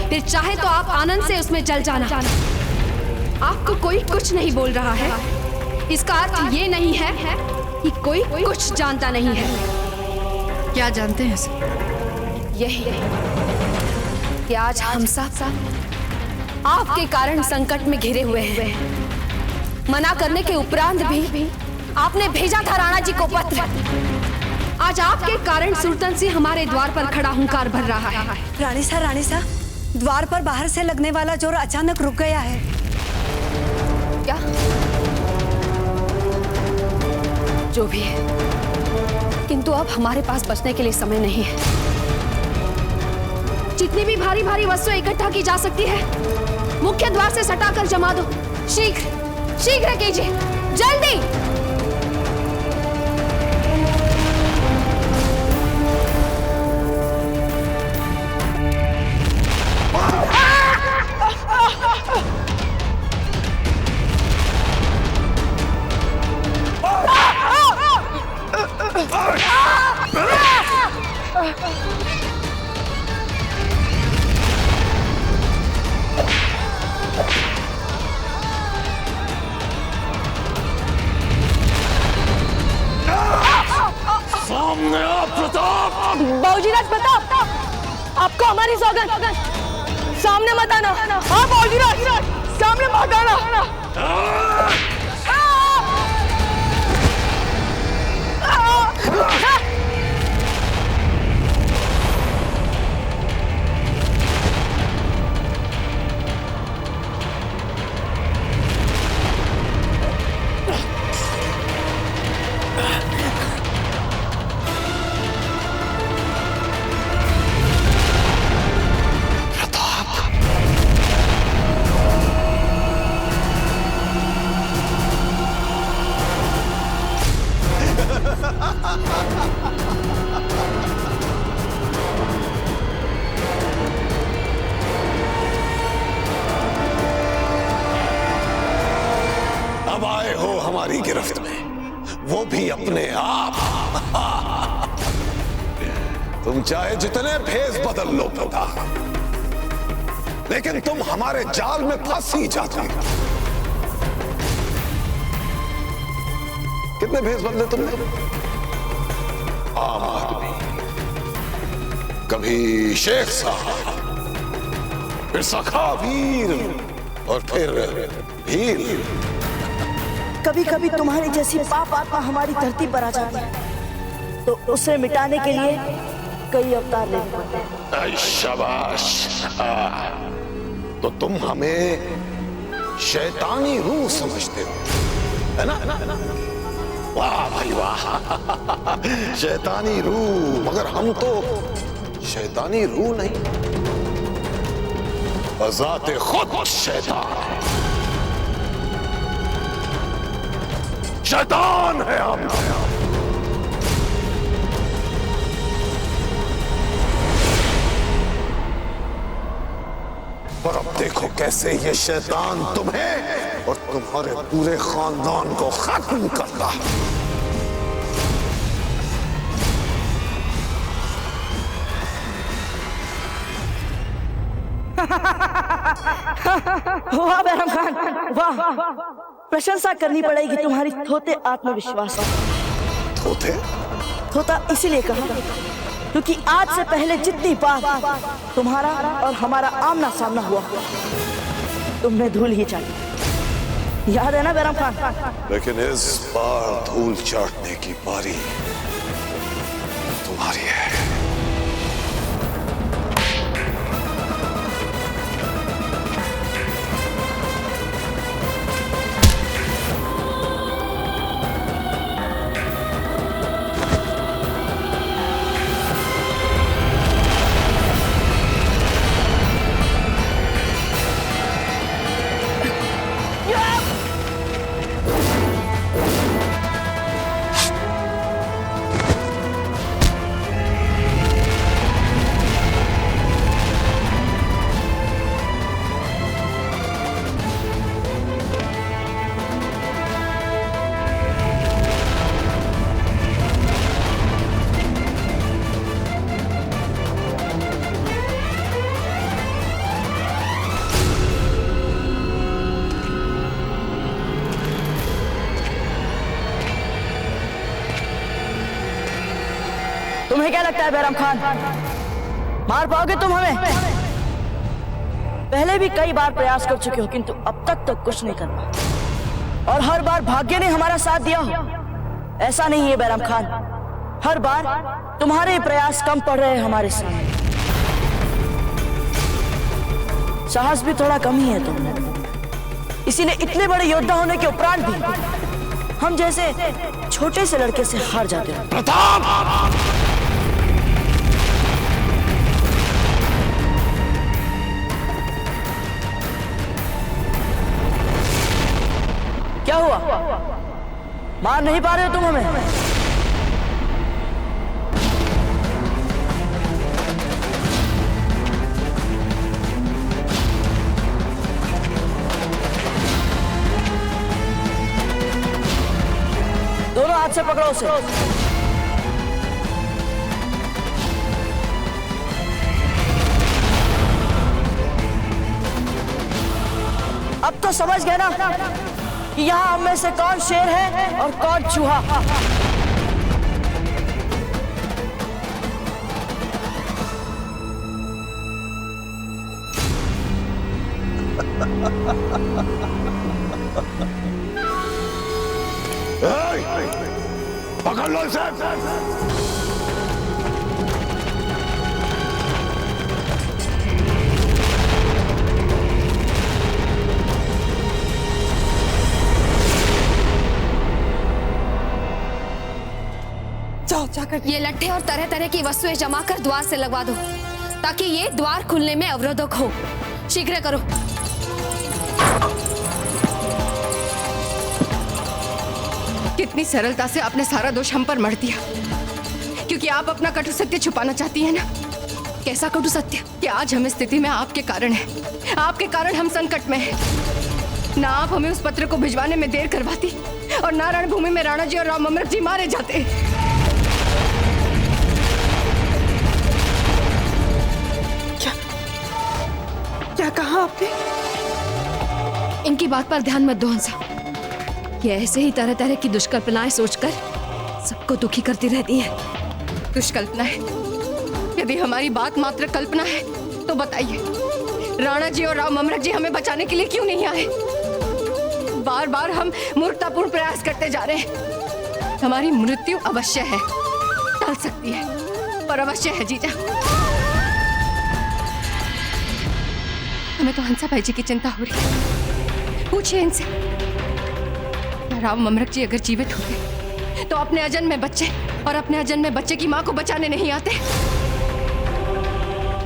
फिर चाहे तो आप आनंद से उसमें चल जाना। आपको कोई कुछ नहीं बोल रहा है, इसका अर्थ ये नहीं है कि कोई कुछ जानता नहीं है। क्या जानते हैं सर? यही कि आज हम सब आपके कारण संकट में घिरे हुए हैं। मना करने के उपरांत भी आपने भेजा था राणा जी को पत्र। आज आपके कारण सुरतन सिंह हमारे द्वार पर खड़ा हुंकार भर रहा है। रानी सा, द्वार पर बाहर से लगने वाला जोर अचानक रुक गया है। क्या? जो भी है, किंतु अब हमारे पास बचने के लिए समय नहीं है। जितनी भी भारी भारी वस्तुएं इकट्ठा की जा सकती है मुख्य द्वार से सटाकर जमा दो। शीघ्र कीजिए, जल्दी। सामने आ प्रताप। बाबूजीराज प्रताप, आपको हमारी सौगंध, सामने मत आना। हाँ बाबूजीराज, सामने मत आना। अब आए हो हमारी गिरफ्त में, वो भी अपने आप। तुम चाहे जितने भेष बदल लो प्रताप, लेकिन तुम हमारे जाल में फंस ही जाते हो। कितने भेष बदले तुमने? आम आदमी, कभी शेख साहब, फिर सखा वीर, और फिर भील। कभी कभी तुम्हारी जैसी पाप आत्मा हमारी धरती पर आ जाती है तो उसे मिटाने के लिए कई अवतार लेने पड़ते हैं। शाबाश। तो तुम हमें शैतानी रूह समझते हो, है ना? वाह भाई वाह, शैतानी रूह। मगर हम तो शैतानी रूह नहीं, बज़ाते खुद शैतान है। शैतान है हम। और अब देखो कैसे ये शैतान तुम्हें और तुम्हारे पूरे खानदान को खत्म करता है। वाह बैरम खान, वाह, प्रशंसा करनी पड़ेगी तुम्हारी थोते आत्मविश्वास। थोते? थोता इसीलिए कहा क्योंकि आज से पहले जितनी बार तुम्हारा और हमारा आमना सामना हुआ तुमने धूल ही चाटी, याद है ना बैरम खान? लेकिन इस बार धूल चाटने की बारी तुम्हारी है। तुम्हें क्या लगता है बैरम खान, मार पाओगे तुम हमें? पहले भी कई बार प्रयास कर चुके हो किंतु अब तक तो कुछ नहीं कर पाए और हर बार भाग्य ने हमारा साथ दिया हो। ऐसा नहीं है बैरम खान, हर बार तुम्हारे प्रयास कम पड़ रहे हैं हमारे सामने। साहस भी थोड़ा कम ही है तुमने, इसीलिए इतने बड़े योद्धा होने के उपरांत भी हम जैसे छोटे से लड़के से हार जाते हैं। प्रताप! क्या हुआ, मार नहीं पा रहे हो तुम हमें? दोनों हाथ से पकड़ो उसे। अब तो समझ गए ना कि यहाँ हम में से कौन शेर है और कौन चूहा। पकड़ लो इसे। ये लट्ठे और तरह तरह की वस्तुएं जमा कर द्वार से लगवा दो ताकि ये द्वार खुलने में अवरोधक हो। शीघ्र करो। कितनी सरलता से आपने सारा दोष हम पर मढ़ दिया क्योंकि आप अपना कटु सत्य छुपाना चाहती हैं ना। कैसा कटु सत्य कि आज हम इस स्थिति में आपके कारण हैं। आपके कारण हम संकट में हैं। ना आप हमें उस पत्र को भिजवाने में देर करवाती और ना रणभूमि में राणा जी और राम अमृत जी मारे जाते। क्या कहा आपने? इनकी बात पर ध्यान मत दो हंसा। ये ऐसे ही तरह तरह की दुष्कल्पनाएं सोचकर सबको दुखी करती रहती है। दुष्कल्पना है? यदि हमारी बात मात्र कल्पना है तो बताइए, राणा जी और राम अमृत जी हमें बचाने के लिए क्यों नहीं आए? बार बार हम मूर्खतापूर्ण प्रयास करते जा रहे हैं। हमारी मृत्यु अवश्य है, टल सकती है पर अवश्य है जीजा। हमें तो हंसा भाई जी की चिंता हो रही है। पूछिए इनसे, राम अमृत जी अगर जीवित होते तो अपने अजन्मे बच्चे और अपने अजन्मे बच्चे की मां को बचाने नहीं आते।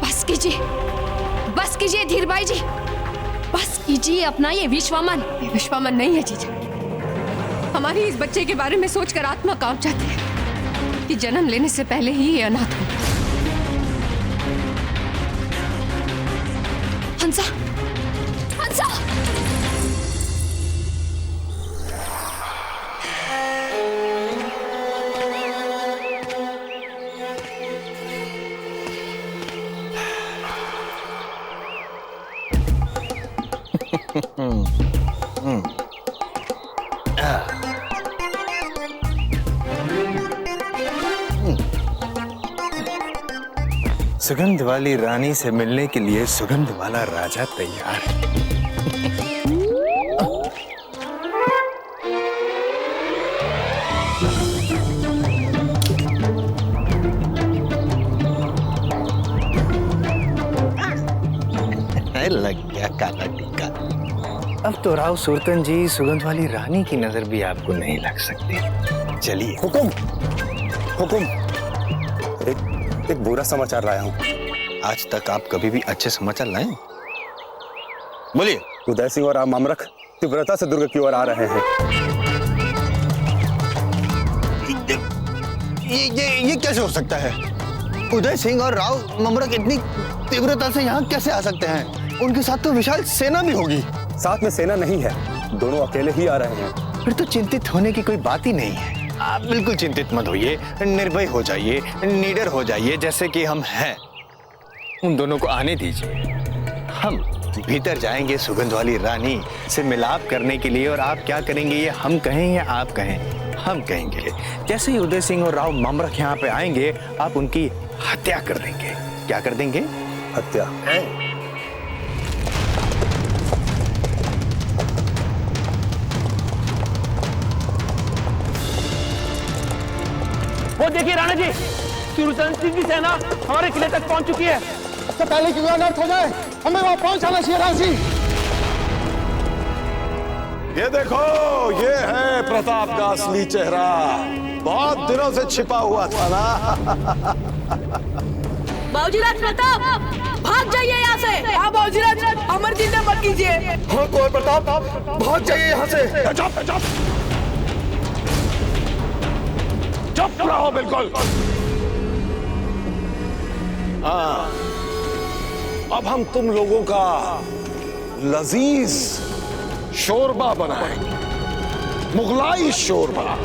बस कीजिए धीरबाई जी, बस कीजिए अपना ये विश्वामन। ये विश्वामन नहीं है जीजा। हमारी इस बच्चे के बारे में सोचकर आत्मा कांप जाती है कि जन्म लेने से पहले ही ये अनाथ हो। हंसा सुगंध वाली रानी से मिलने के लिए सुगंध वाला राजा तैयार है। लग गया काला टीका। अब तो राव सुरतन जी सुगंध वाली रानी की नजर भी आपको नहीं लग सकती। चलिए। हुकुम हुकुम, एक बुरा समाचार लाया हूँ। आज तक आप कभी भी अच्छे समाचार लाए? बोलिए। उदय सिंह और राम मामरख तीव्रता से दुर्ग की ओर आ रहे हैं। ये कैसे हो सकता है? उदय सिंह और राव मामरख इतनी तीव्रता से यहाँ कैसे आ सकते हैं? उनके साथ तो विशाल सेना भी होगी। साथ में सेना नहीं है, दोनों अकेले ही आ रहे हैं। फिर तो चिंतित होने की कोई बात ही नहीं है। आप बिल्कुल चिंतित मत होइए, निर्भय हो जाइए, निडर हो जाइए, जैसे कि हम हैं। उन दोनों को आने दीजिए। हम भीतर जाएंगे सुगंध वाली रानी से मिलाप करने के लिए, और आप क्या करेंगे ये हम कहें या आप कहें? हम कहेंगे। जैसे ही उदय सिंह और राव मामरख यहाँ पे आएंगे, आप उनकी हत्या कर देंगे। क्या कर देंगे? हत्या। वो देखिए राणा जी, सुरतन सिंह की सेना हमारे किले तक पहुंच चुकी है। तो पहले क्यों अलर्ट हो जाए, हमें वहां पहुंचाना चाहिए राव जी। ये देखो, ये है प्रताप का असली चेहरा। बहुत दिनों से छिपा हुआ था ना। बाबूजीराज प्रताप, भाग जाइए यहाँ से। हाँ बाबूजीराज, अमर जी ने मत कीजिए। हाँ कुंवर प्रताप, भाग जाइए यहाँ से। चुप रहो बिल्कुल। हाँ, अब हम तुम लोगों का लजीज शोरबा बनाएंगे, मुगलाई शोरबा,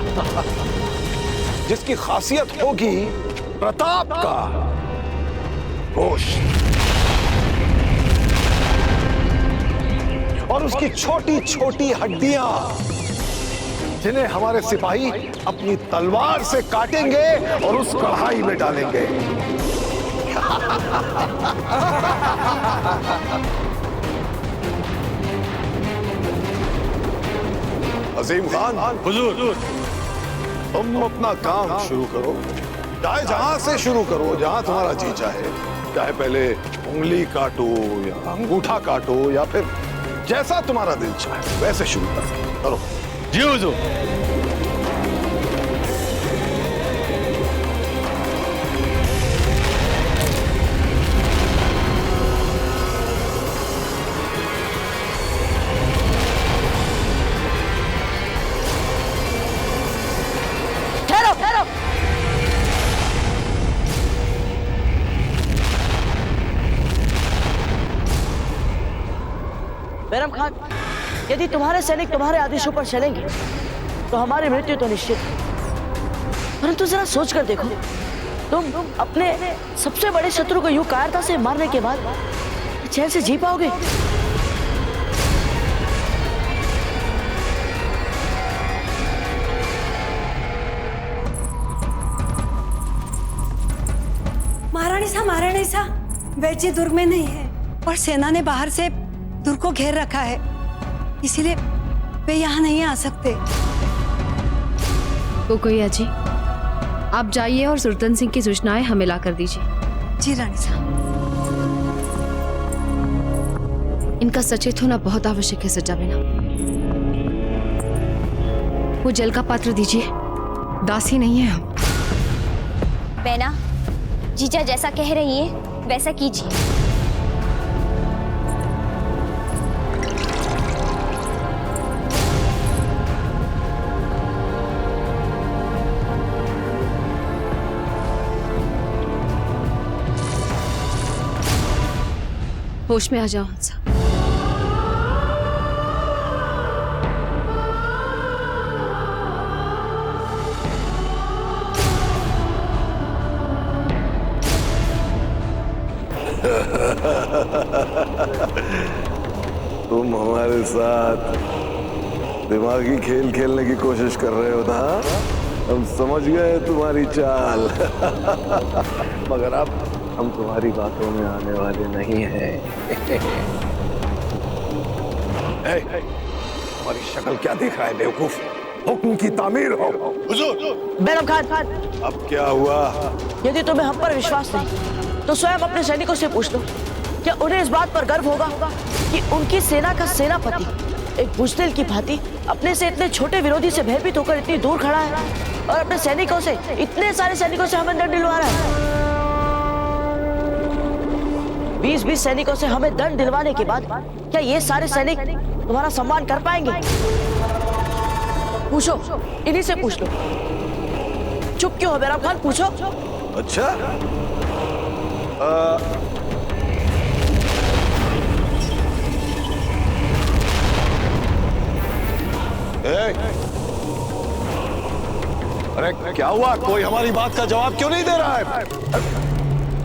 जिसकी खासियत होगी प्रताप का गोश्त और उसकी छोटी छोटी हड्डियां, जिन्हें हमारे सिपाही अपनी तलवार से काटेंगे और उस कढ़ाई में डालेंगे। अजीम खान, हुजूर, तुम अपना काम शुरू करो। चाहे जहां से शुरू करो, जहां तुम्हारा जी चाहे। चाहे पहले उंगली काटो या अंगूठा काटो, या फिर जैसा तुम्हारा दिल चाहे वैसे शुरू करो। जी हुजूर। बैरम खान, यदि तुम्हारे सैनिक तुम्हारे आदेशों पर चलेंगे तो हमारी मृत्यु तो निश्चित है। परंतु जरा सोच कर देखो, तुम अपने सबसे बड़े शत्रु को यूं कायरता से मारने के बाद चैन से जी पाओगे? महारानी साहब, वैजी दुर्ग में नहीं है और सेना ने बाहर से दुर्ग को घेर रखा है, इसीलिए वे यहाँ नहीं आ सकते। कोकोया जी, आप जाइए और सुरतन सिंह की सूचनाएं हमें ला कर दीजिए। जी रानी साहब। इनका सचेत होना बहुत आवश्यक है सज्जा बिना। वो जल का पात्र दीजिए, दासी नहीं है हम। बेना, जीजा जैसा कह रही है वैसा कीजिए। होश में आ जाओ हंसा। तुम हमारे साथ दिमागी खेल खेलने की कोशिश कर रहे हो ना? हम समझ गए तुम्हारी चाल। मगर अब हम तुम्हारी बातों में आने वाले नहीं हैं। तुम्हारी शक्ल क्या दिख रहा है बेवकूफ? हुक्म की तामीर हो। हुजूर। बैरम खान, अब क्या हुआ? यदि तुम्हें हम पर विश्वास नहीं तो स्वयं अपने सैनिकों से पूछ लो। क्या उन्हें इस बात पर गर्व होगा कि उनकी सेना का सेनापति एक बुज़दिल की भांति अपने से इतने छोटे विरोधी से भयभीत होकर इतनी दूर खड़ा है और अपने सैनिकों से, इतने सारे सैनिकों से हमें दंड दिलवा रहा है। 20-20 सैनिकों से हमें दंड दिलवाने के बाद क्या ये सारे सैनिक तुम्हारा सम्मान कर पाएंगे? पूछो, इन्हीं से पूछ लो। चुप क्यों हो बैरम खान? पूछो। अच्छा, अरे क्या हुआ? कोई हमारी बात का जवाब क्यों नहीं दे रहा है?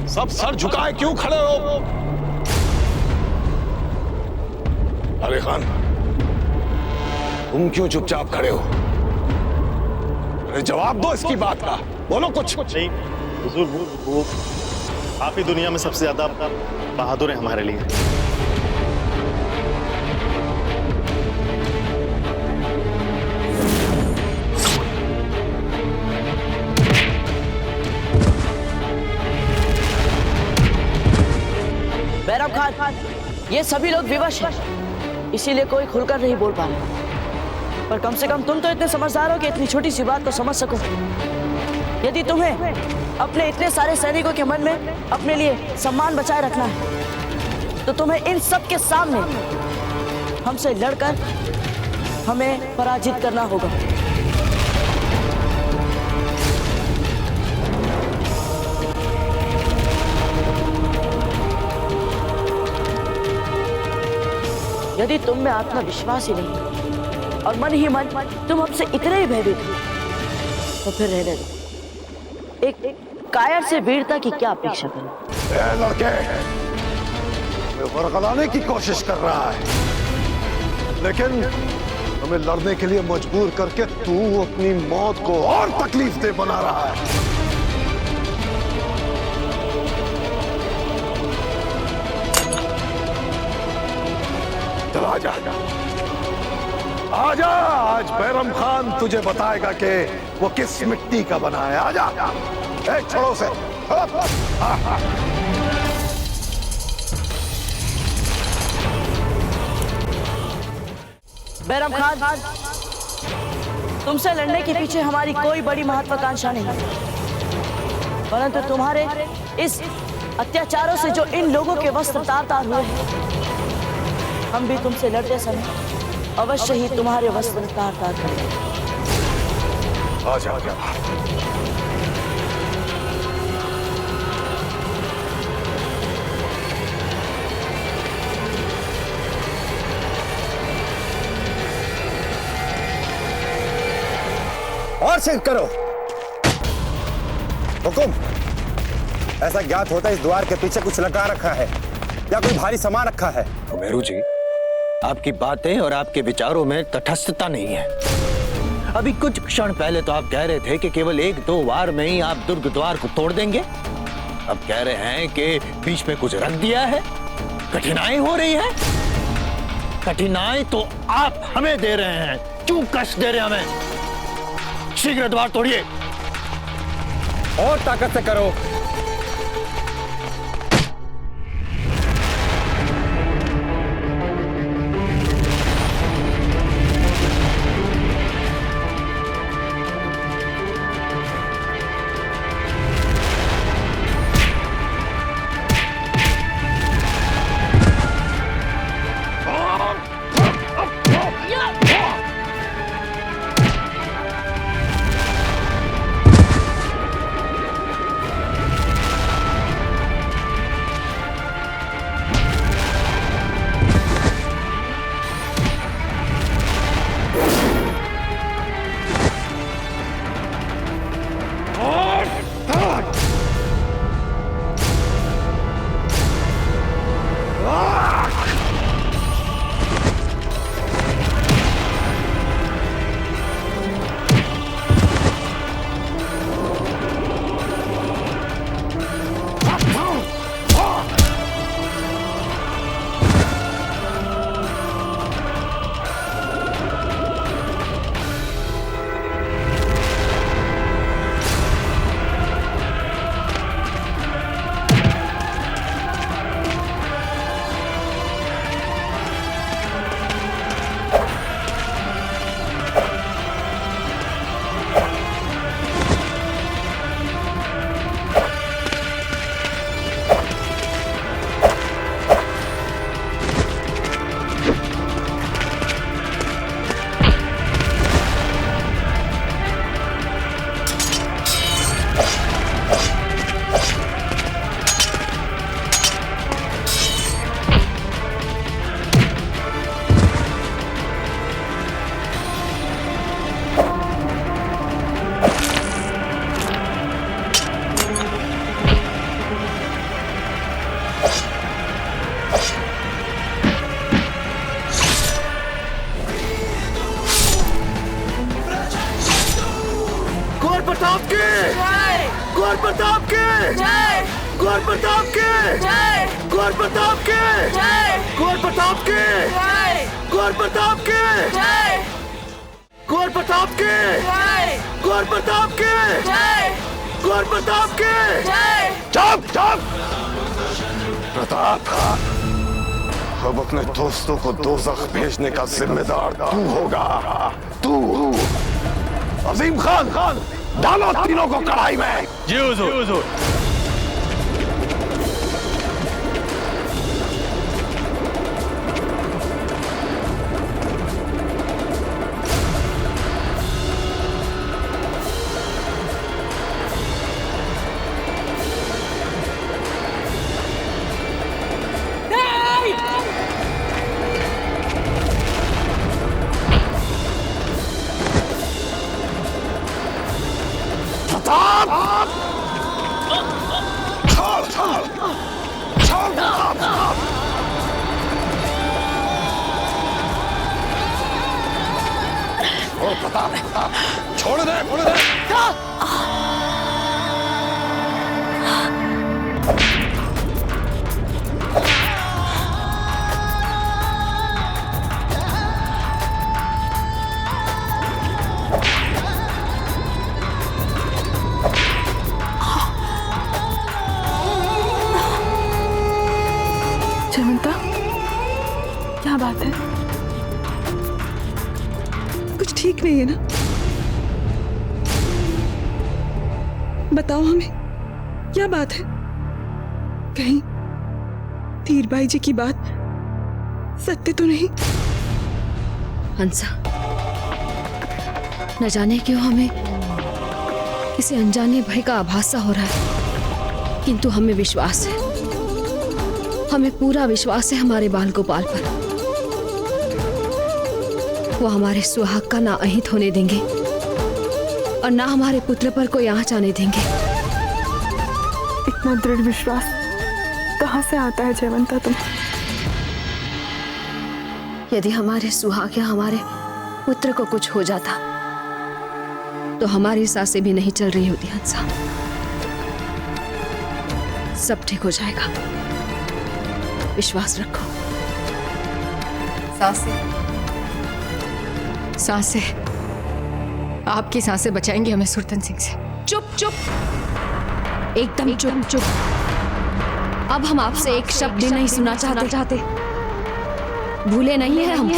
सब सर झुकाए क्यों खड़े हो? अरे खान, तुम क्यों चुपचाप खड़े हो? अरे जवाब दो इसकी बात का, बोलो कुछ। नहीं हुजूर, वो आप ही दुनिया में सबसे ज्यादा बहादुर हैं हमारे लिए। बैरम खान, ये सभी लोग विवश हैं, इसीलिए कोई खुलकर नहीं बोल पा रहे। पर कम से कम तुम तो इतने समझदार हो कि इतनी छोटी सी बात को समझ सको। यदि तुम्हें अपने इतने सारे सैनिकों के मन में अपने लिए सम्मान बचाए रखना है तो तुम्हें इन सब के सामने हमसे लड़कर हमें पराजित करना होगा। यदि तुम में आत्मविश्वास ही नहीं और मन ही मन तुम हमसे इतने ही भयभीत हो तो फिर रहने दो। एक कायर से वीरता की क्या अपेक्षा करो? लड़के, वरगलाने की कोशिश कर रहा है, लेकिन हमें लड़ने के लिए मजबूर करके तू अपनी मौत को और तकलीफ दे बना रहा है। चल आजा, आजा, आज बैरम खान तुझे बताएगा कि वो किस मिट्टी का बना है। आजा, एक छोड़ो से। बैरम खान, तुमसे लड़ने के पीछे हमारी कोई बड़ी महत्वाकांक्षा नहीं, परंतु तुम्हारे इस अत्याचारों से जो इन लोगों के वस्त्र तार-तार हुए हैं, हम भी तुमसे लड़ते समय अवश्य ही तुम्हारे वस्त्र तार-तार करेंगे। आजा, आजा। और सिंह करो हुकुम। ऐसा ज्ञात होता है इस द्वार के पीछे कुछ लगा रखा है या कोई भारी सामान रखा है। मेरू जी, आपकी बातें और आपके विचारों में तटस्थता नहीं है। अभी कुछ क्षण पहले तो आप कह रहे थे कि केवल 1-2 वार में ही आप दुर्ग द्वार को तोड़ देंगे। अब कह रहे हैं कि बीच में कुछ रख दिया है, कठिनाई हो रही है। कठिनाई तो आप हमें दे रहे हैं, क्यों कष्ट दे रहे हैं हमें? शीघ्र द्वार तोड़िए और ताकत से करो। प्रताप के जय, गौर प्रताप के जय, गौर प्रताप के जय, गौर प्रताप के जय, गौर प्रताप के जय, गौर प्रताप के जय, गौर प्रताप के जय, गौर प्रताप के जय, गौर प्रताप के जय। चुप चुप प्रताप, अब अपने दोस्तों को दोज़ख भेजने का जिम्मेदार तू होगा। तू अजीम खान, डालो तीनों को कढ़ाई में। जी हुजूर। छोड़ दे, छोड़ दे। जयवंता, क्या बात है? कुछ ठीक नहीं है ना? बताओ हमें, क्या बात है? कहीं धीरबाई जी की बात सत्य तो नहीं? हंसा, न जाने क्यों हमें किसी अनजाने भय का आभास सा हो रहा है, किंतु हमें विश्वास है, हमें पूरा विश्वास है हमारे बाल गोपाल पर। वो हमारे सुहाग का ना अहित होने देंगे और ना हमारे पुत्र पर कोई आंच आने देंगे। इतना दृढ़ विश्वास कहां से आता है जयवंता तुम? यदि हमारे सुहाग या हमारे पुत्र को कुछ हो जाता तो हमारी सांसें भी नहीं चल रही होती। हंसा, सब ठीक हो जाएगा, विश्वास रखो। सांसें, आपकी सांसें बचाएंगे हमें सुरतन सिंह से। चुप चुप, एकदम चुप चुप। अब हम आपसे एक शब्द नहीं सुनना चाहते। भूले नहीं है हम।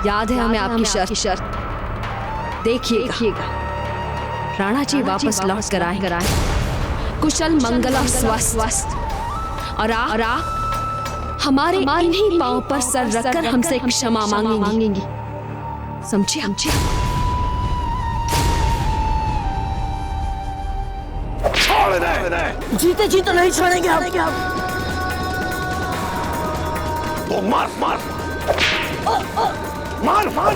याद है हमें आपकी शर्त। देखिएगा, राणा जी वापस लौट कर आए, कुशल मंगल और स्वस्थ, और हमारे इन्हीं पांव पर सर रखकर हमसे क्षमा मांगेंगी। समझिए? छोड़ दे। जीते जी तो नहीं छोड़ेंगे हम। तो मार मार मार मार।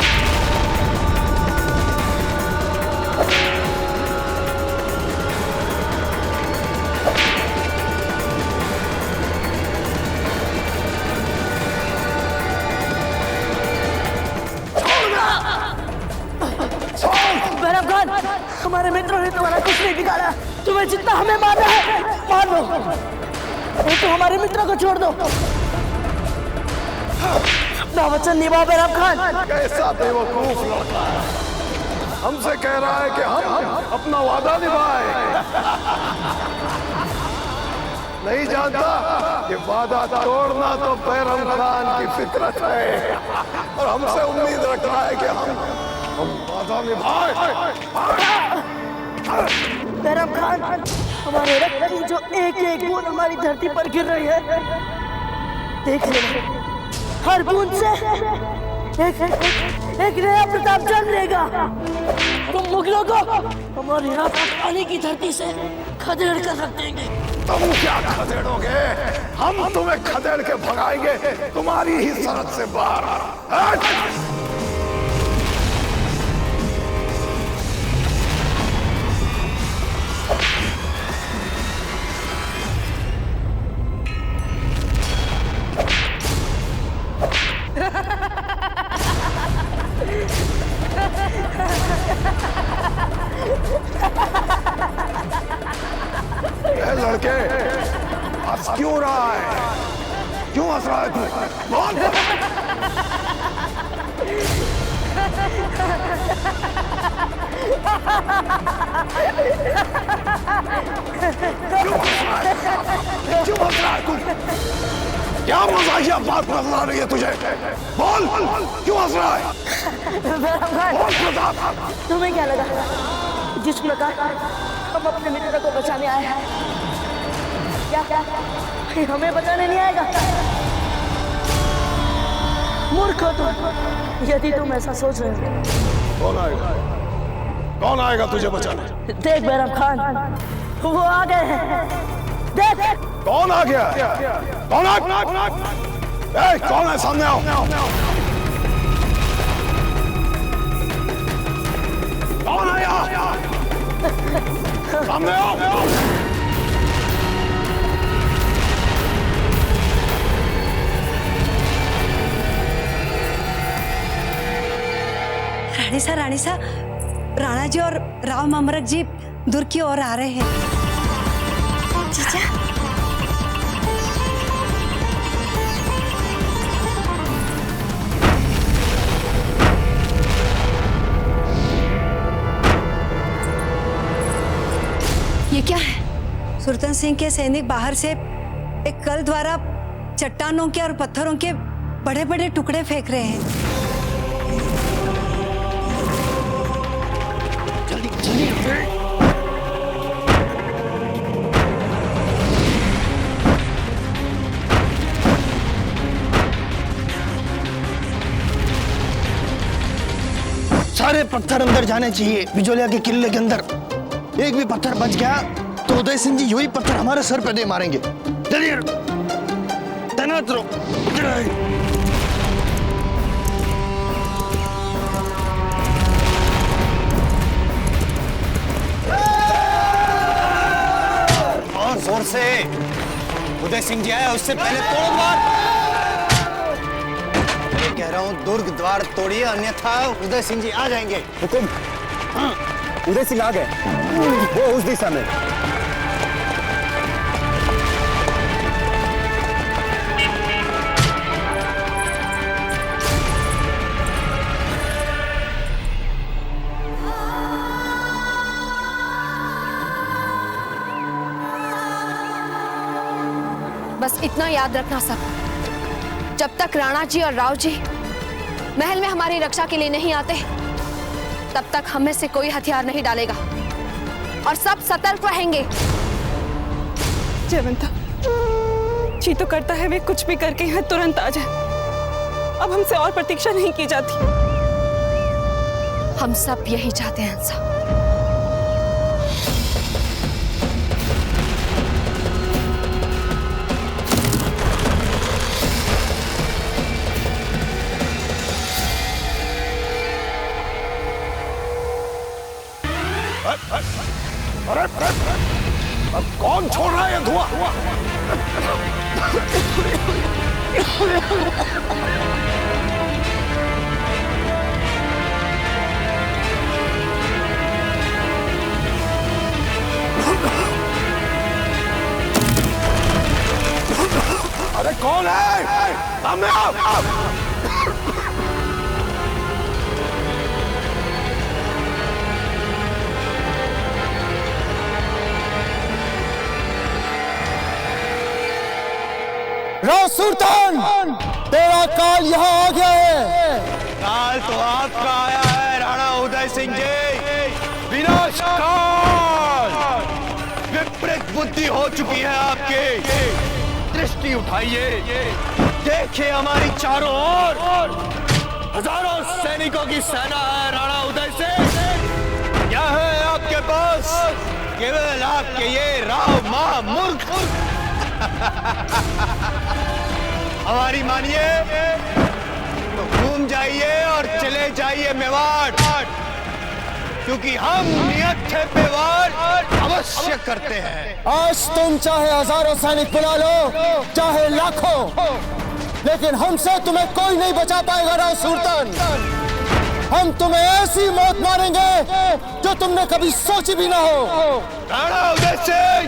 बैरम खान, हमारे मित्रों ने तुम्हारा कुछ नहीं बिगाड़ा। तुम्हें जितना हमें मारना है मार दो, नहीं तो हमारे मित्रों को छोड़ दो। अपना वचन निभाओ बैरम खान। कैसा बेवकूफ लड़का है, हमसे कह रहा है कि हम अपना वादा निभाए। नहीं जानता कि वादा तोड़ना तो बैरम खान की फितरत है, और हमसे उम्मीद रख रहा है कि हम वादा निभाए। बैरम खान, हमारे रक्त की जो एक एक बूंद हमारी धरती पर गिर रही है, देख लेना, हर बूंद से एक नया प्रताप जन्म लेगा। तुम मुगलों को हमारी राजधानी की धरती से खदेड़ कर रख देंगे। तुम क्या खदेड़ोगे? हम तुम्हें खदेड़ के भगाएंगे तुम्हारी ही सरहद से बाहर। रहा है तू? बोल। क्यों हंस रहा है तू? क्या मजाकिया बात नजर आ रही है तुझे? बोल क्यों हंस रहा है? बोल प्रताप, तुम्हें क्या लगा जिस प्रकार हम अपने मित्र को बचाने आए हैं, क्या हमें बचाने नहीं आएगा? मूर्ख हो तुम यदि तुम ऐसा सोच रहे हो। कौन आएगा? कौन आएगा तुझे बचाने? देख बैरम खान, वो आ गए हैं। देख कौन आ गया? कौन कौन है? सामने आओ। कौन आया? सामने आओ। रानी सा राणा जी और राव ममरक जी दूर की ओर आ रहे हैं। जीजा, ये क्या है? सुरतन सिंह के सैनिक बाहर से एक कल द्वारा चट्टानों के और पत्थरों के बड़े बड़े टुकड़े फेंक रहे हैं। सारे पत्थर अंदर जाने चाहिए बिजोलिया के किले के अंदर। एक भी पत्थर बच गया तो उदय सिंह जी यही पत्थर हमारे सर पे दे मारेंगे। चलिए तैनात रहो। और जोर से। उदय सिंह जी आया उससे पहले तोड़ो द्वार। कह रहा हूँ दुर्ग द्वार तोड़िए, अन्यथा उदय सिंह जी आ जाएंगे। हुकुम। हाँ, उदय सिंह आ गए, वो उस दिशा में। बस इतना याद रखना सब, जब तक राणा जी और राव जी महल में हमारी रक्षा के लिए नहीं आते तब तक हम में से कोई हथियार नहीं डालेगा और सब सतर्क रहेंगे। जयवंता जी तो करता है वे कुछ भी करके यहाँ तुरंत आ जाए। अब हमसे और प्रतीक्षा नहीं की जाती। हम सब यही चाहते हैं हंसा। अरे अब कौन छोड़ रहा है ये धुआं? अरे कौन है? सामने आओ। राव सुल्तान, तेरा काल यहाँ आ गया है। काल तो आपका आया है राणा उदय सिंह जी। विनाश काल, विपरीत बुद्धि हो चुकी है आपकी। दृष्टि उठाइए, देखिए हमारी चारों ओर हजारों सैनिकों की सेना है राणा उदय सिंह। क्या है आपके पास? केवल आपके ये राव महामूर्ख। हमारी मानिए तो घूम जाइए और चले जाइए मेवाड़, क्योंकि हम नियत थे पे वार अवश्य करते हैं। आज तुम चाहे हजारों सैनिक बुला लो, चाहे लाखों, लेकिन हमसे तुम्हें कोई नहीं बचा पाएगा राव सुल्तान। हम तुम्हें ऐसी मौत मारेंगे जो तुमने कभी सोची भी ना हो। राणा उदय सिंह,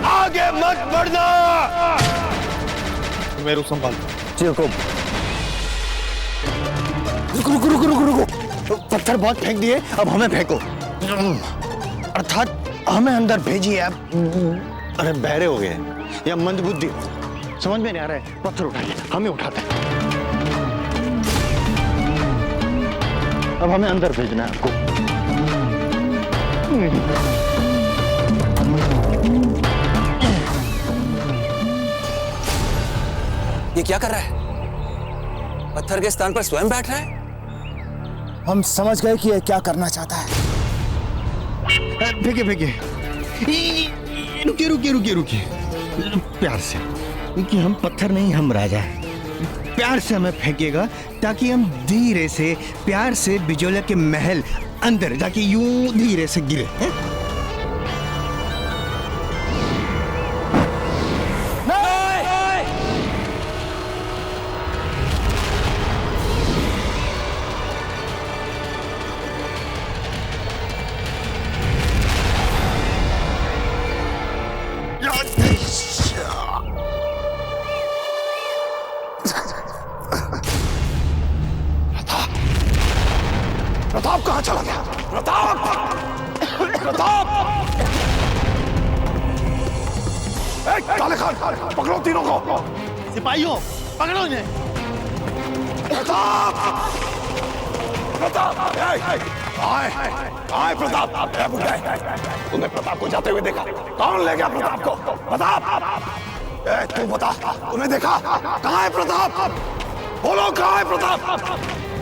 आगे मत बढ़ना। मेरू संभाल। जी हुकुम। रुको रुको रुको रुको रुको, पत्थर बहुत फेंक दिए, अब हमें फेंको। अर्थात हमें अंदर भेजिए। अब अरे बहरे हो गए या मंदबुद्धि, समझ में नहीं आ रहा है। पत्थर उठाइए, हमें उठाते हैं। अब हमें अंदर भेजना है आपको। ये क्या कर रहा है? पत्थर के स्थान पर स्वयं बैठ रहा है? हम समझ गए कि ये क्या करना चाहता है। फेंकिए फेंकिए। रुकिए रुकिए रुकिए रुकिए, प्यार से, क्योंकि हम पत्थर नहीं, हम राजा हैं। प्यार से हमें फेंकेगा ताकि हम धीरे से, प्यार से बिजोला के महल अंदर जाके यूं धीरे से गिरे। प्रताप कहाँ चला गया? प्रताप! प्रताप! काले खान, पकड़ो तीनों को। सिपाहियों, पकड़ो इन्हें। प्रताप! प्रताप! आए, आए प्रताप! तूने प्रताप को जाते हुए देखा? कौन ले गया प्रताप को? प्रताप! तू बता, तूने देखा? कहाँ है प्रताप? बोलो, कहाँ है प्रताप?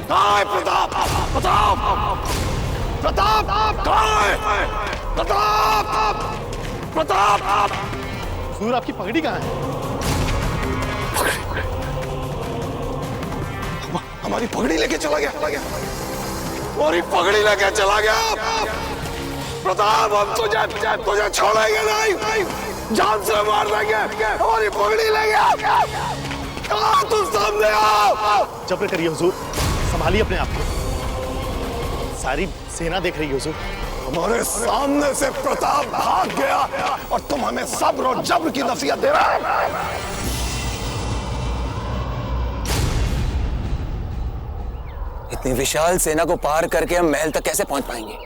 कहाँ है प्रताप? प्रताप! प्रताप! कहाँ है? प्रताप! प्रताप! हुजूर, आपकी पगड़ी कहाँ है? हमारी पगड़ी लेके चला गया। हमारी पगड़ी लेके चला गया। प्रताप, हम तुझे छोड़ेंगे नहीं, जान से मार देंगे। हमारी पगड़ी ले गया। कहाँ तुम सामने आओ? जब्र करिए हुजूर, संभालिए अपने आप को। सारी सेना देख रही है हुजूर। हमारे सामने से प्रताप भाग गया और तुम हमें सब्र और जब्र की नसीहत दे रहे हो। इतनी विशाल सेना को पार करके हम महल तक कैसे पहुंच पाएंगे?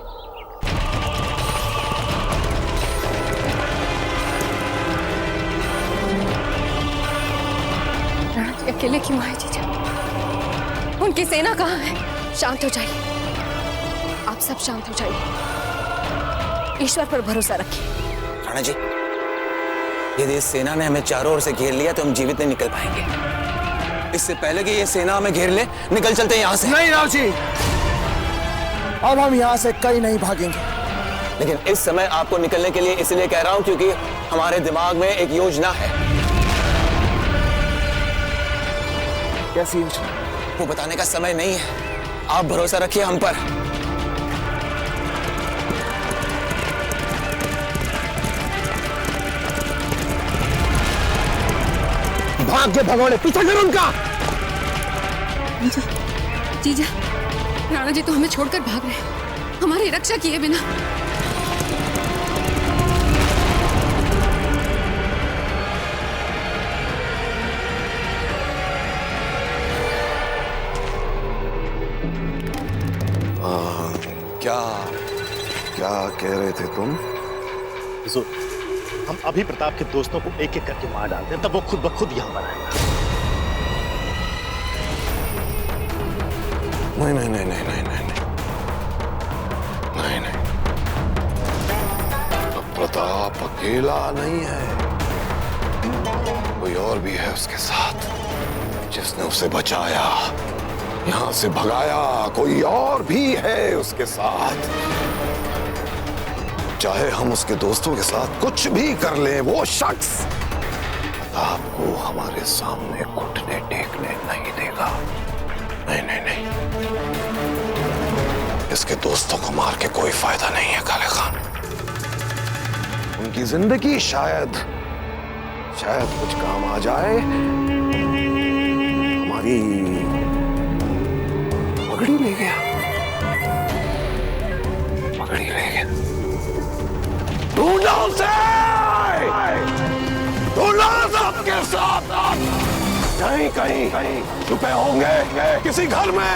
अकेले क्यों आए जीजा? उनकी सेना कहाँ है? शांत हो जाइए, आप सब शांत हो जाइए। ईश्वर पर भरोसा रखिए। राणा जी, यदि इस सेना ने हमें चारों ओर से घेर लिया तो हम जीवित नहीं निकल पाएंगे। इससे पहले कि ये सेना हमें घेर ले, निकल चलते हैं यहाँ से। नहीं राव जी, अब हम यहाँ से कहीं नहीं भागेंगे। लेकिन इस समय आपको निकलने के लिए इसलिए कह रहा हूँ क्योंकि हमारे दिमाग में एक योजना है। कैसी योजना? वो बताने का समय नहीं है, आप भरोसा रखिए हम पर। भाग के भगोड़े, पीछा करो उनका। जीजा, राणा जी तो हमें छोड़कर भाग रहे हैं, हमारी रक्षा किए बिना। क्या कह रहे थे तुम? हुजूर, हम अभी प्रताप के दोस्तों को एक एक करके मार डालते हैं, तब वो खुद ब खुद यहाँ पर आएगा। नहीं नहीं नहीं नहीं नहीं नहीं नहीं नहीं, अब प्रताप अकेला नहीं है, कोई और भी है उसके साथ जिसने उसे बचाया, यहां से भगाया। कोई और भी है उसके साथ। चाहे हम उसके दोस्तों के साथ कुछ भी कर लें, वो शख्स प्रताप को हमारे सामने घुटने टेकने नहीं देगा। नहीं नहीं नहीं, इसके दोस्तों को मार के कोई फायदा नहीं है काले खान। उनकी जिंदगी शायद कुछ काम आ जाए। हमारी पगड़ी ले गया, पगड़ी ले गया। ढूंढो उसे, ढूंढो सबके साथ। कहीं कहीं छुपे होंगे किसी घर में,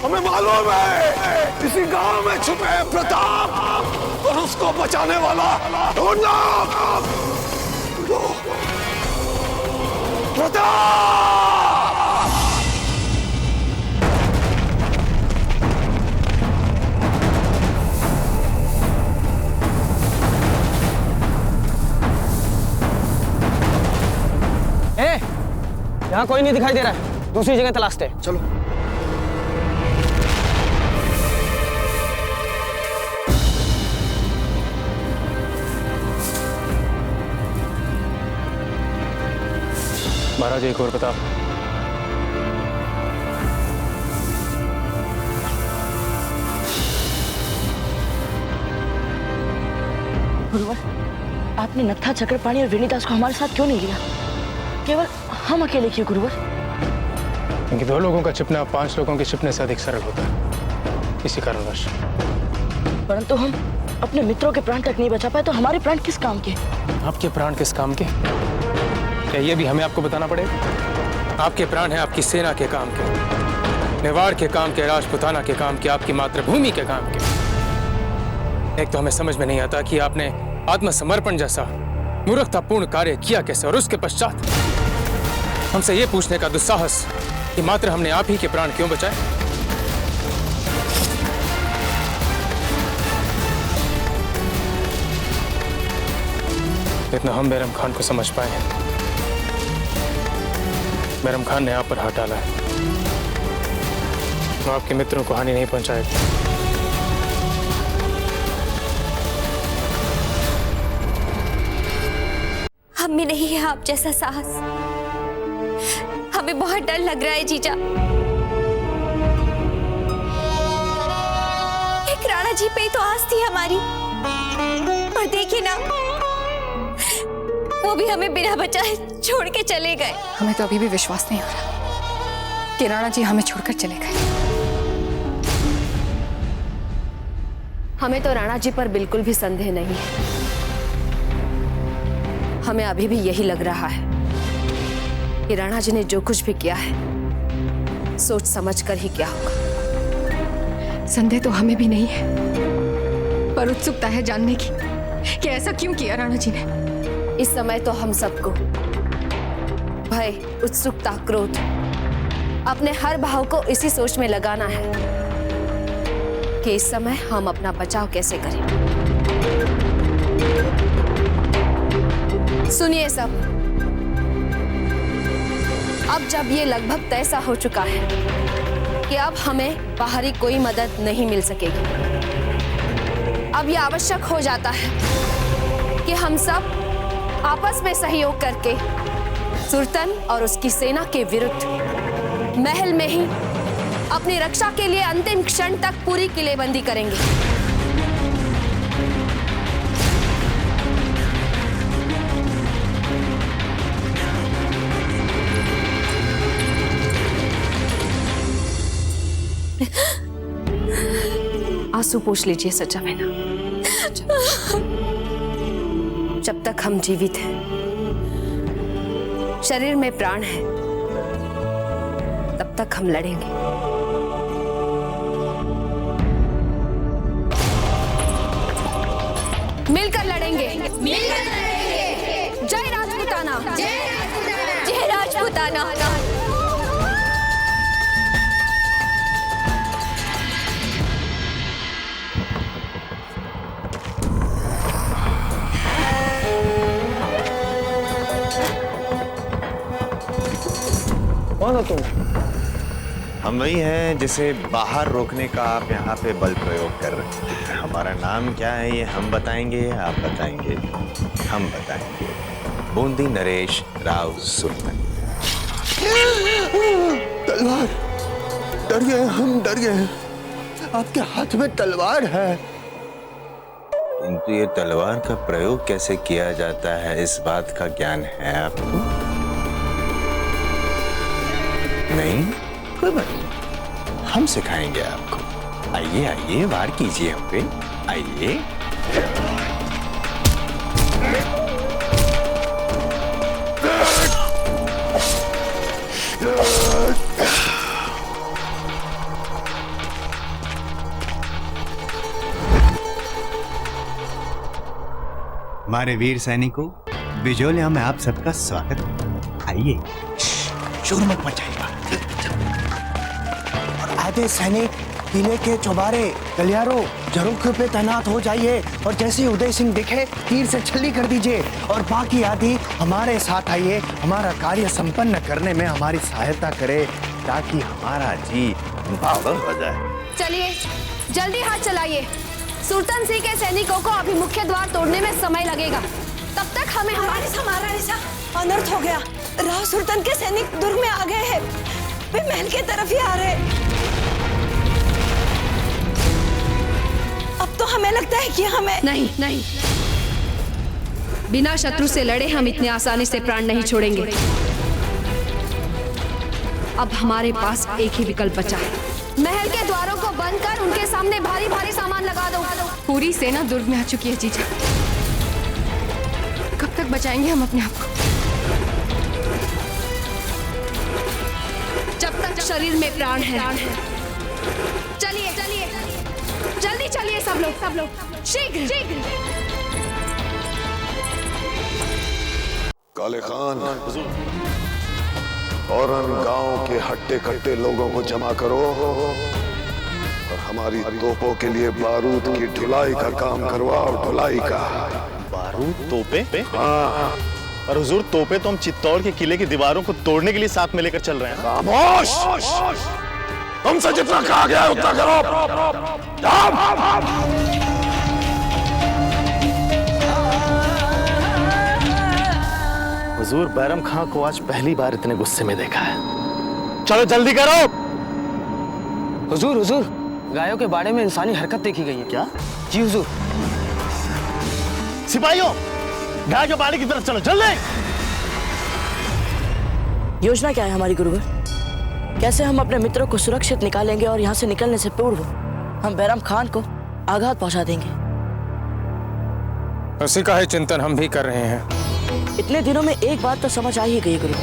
हमें मालूम है किसी गांव में छुपे है प्रताप, और उसको बचाने वाला ढूंढना। प्रताप! यहाँ कोई नहीं दिखाई दे रहा है, दूसरी जगह तलाशते हैं। चलो। महाराज एक और बता। गुरुवर, आपने नत्था, चक्रपाणी और वेणुदास को हमारे साथ क्यों नहीं लिया? केवल हम अकेले क्यों गुरुवर? क्योंकि 2 लोगों का छिपना 5 लोगों के छिपने से अधिक सरल होता है, इसी कारणवश। परंतु हम अपने मित्रों के प्राण तक नहीं बचा पाए, तो हमारे प्राण किस काम के? आपके प्राण किस काम के? क्या ये भी हमें आपको बताना पड़ेगा? आपके प्राण हैं आपकी सेना के काम के, मेवाड़ के काम के, राजपुताना के काम के, आपकी मातृभूमि के काम के। एक तो हमें समझ में नहीं आता कि आपने आत्मसमर्पण जैसा मूर्खतापूर्ण कार्य किया कैसे, और उसके पश्चात हमसे ये पूछने का दुस्साहस कि मात्र हमने आप ही के प्राण क्यों बचाए। इतना हम बैरम खान को समझ पाए हैं। बैरम खान ने आप पर हाथ डाला है, वो आपके मित्रों को हानि नहीं पहुंचाएगा। हम में नहीं है आप जैसा साहस। हमें बहुत डर लग रहा है जीजा। एक राणा जी पे ही तो आस थी हमारी, और देखिए ना, वो भी हमें बिना बचाए छोड़ के चले गए। हमें तो अभी भी विश्वास नहीं हो रहा कि राणा जी हमें छोड़कर चले गए। हमें तो राणा जी पर बिल्कुल भी संदेह नहीं है। हमें अभी भी यही लग रहा है कि राणा जी ने जो कुछ भी किया है सोच समझ कर ही किया होगा। संदेह तो हमें भी नहीं है, पर उत्सुकता है जानने की कि ऐसा क्यों किया राणा जी ने। इस समय तो हम सबको भय, उत्सुकता, क्रोध, अपने हर भाव को इसी सोच में लगाना है कि इस समय हम अपना बचाव कैसे करें। सुनिए सब, अब जब ये लगभग तय सा हो चुका है कि अब हमें बाहरी कोई मदद नहीं मिल सकेगी, अब यह आवश्यक हो जाता है कि हम सब आपस में सहयोग करके सुरतन और उसकी सेना के विरुद्ध महल में ही अपनी रक्षा के लिए अंतिम क्षण तक पूरी किलेबंदी करेंगे। आंसू पोंछ लीजिए सच्चा मैना। जब तक हम जीवित हैं, शरीर में प्राण है, तब तक हम लड़ेंगे। मिलकर लड़ेंगे, मिलकर लड़ेंगे। जय राजपुताना, जय राजपुताना, जय राजपुताना। कौन हो तुम? हम वही हैं जिसे बाहर रोकने का आप यहाँ पे बल प्रयोग कर रहे हैं। हमारा नाम क्या है ये हम बताएंगे, आप बताएंगे, हम बताएंगे। बूंदी नरेश राव सुरतन। तलवार! डर गए हम, डर गए। आपके हाथ में तलवार है। किंतु ये तलवार का प्रयोग कैसे किया जाता है, इस बात का ज्ञान है आपको? नहीं, कोई बात नहीं, हम सिखाएंगे आपको। आइए आइए, वार कीजिए हम पे, आइए। हमारे वीर सैनिकों, बिजोलिया में आप सबका स्वागत। आइए, शोर मत मचाइएगा। और आधे सैनिक किले के चौबारे गलियारों झरोखे पे तैनात हो जाइए और जैसे ही उदय सिंह दिखे तीर से छल्ली कर दीजिए और बाकी आदि हमारे साथ आइए, हमारा कार्य संपन्न करने में हमारी सहायता करे ताकि हमारा जी बाबर हो जाए। चलिए जल्दी हाथ चलाइए। सुल्तान सिंह के सैनिकों को अभी मुख्य द्वार तोड़ने में समय लगेगा। तब तक हमें महारानी अनर्थ हो गया। राव सुल्तान के सैनिक दुर्ग में आ गए हैं। वे महल की तरफ ही आ रहे। अब तो हमें लगता है कि हमें नहीं, बिना शत्रु से लड़े हम इतने आसानी से प्राण नहीं छोड़ेंगे। अब हमारे पास एक ही विकल्प बचा है। महल के द्वारों को बंद कर उनके सामने भारी भारी सामान लगा दो। पूरी सेना दुर्ग में आ चुकी है जीजा। कब तक बचाएंगे हम अपने आप को? जब तक शरीर में प्राण है। चलिए जल्दी चलिए सब लोग शीघ्र। काले खान, फौरन गांव के हट्टे कट्टे लोगों को जमा करो और हमारी तोपों के लिए बारूद की ढुलाई का काम करवाओ। ढुलाई का बारूद? तोपे? हाँ। और हुजूर, तोपे तो हम चित्तौड़ के किले की दीवारों को तोड़ने के लिए साथ में लेकर चल रहे हैं। खामोश! तुमसे जितना कहा गया है उतना करो। हुजूर, बैरम खां को आज पहली बार इतने गुस्से में देखा है। चलो जल्दी करो। हुजूर, गायों के बाड़े में इंसानी हरकत देखी गई है। क्या? जी हुजूर। सिपाहियों, गाय के बाड़े की तरफ चलो, जल्दी। योजना क्या है हमारी गुरुवर? कैसे हम अपने मित्रों को सुरक्षित निकालेंगे और यहाँ से निकलने से पूर्व हम बैरम खान को आघात पहुंचा देंगे? उसी का ही चिंतन हम भी कर रहे हैं। इतने दिनों में एक बात तो समझ आ ही गई गुरु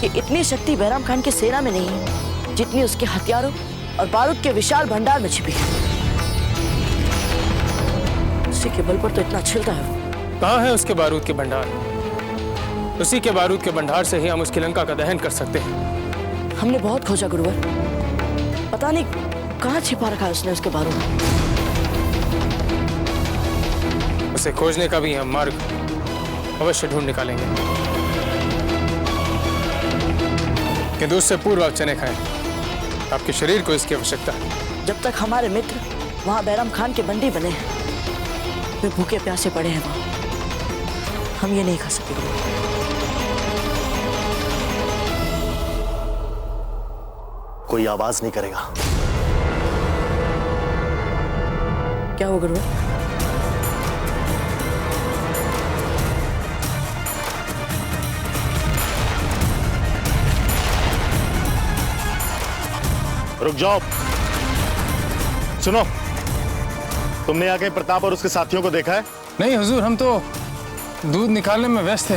कि इतनी शक्ति बैरम खान की सेना में नहीं है जितनी उसके हथियारों और बारूद के विशाल भंडार में छिपी है। उसी के बल पर तो इतना छिलता है। कहाँ है उसके बारूद के भंडार? उसी के बारूद के भंडार से ही हम उसकी लंका का दहन कर सकते हैं। हमने बहुत खोजा गुरुवर, पता नहीं कहाँ छिपा रखा है उसने उसके बारूद। उसे खोजने का भी हम मार्ग अवश्य ढूंढ निकालेंगे, किंतु उससे पूर्व आप चने खाएं। आपके शरीर को इसकी आवश्यकता है। जब तक हमारे मित्र वहाँ बैरम खान के बंदी बने हैं, वे भूखे प्यासे पड़े हैं वहाँ, हम ये नहीं खा सकते। कोई आवाज नहीं करेगा। क्या हो गुरुवर? रुक जाओ। सुनो, तुमने यहाँ कहीं प्रताप और उसके साथियों को देखा है? नहीं हुजूर, हम तो दूध निकालने में व्यस्त थे।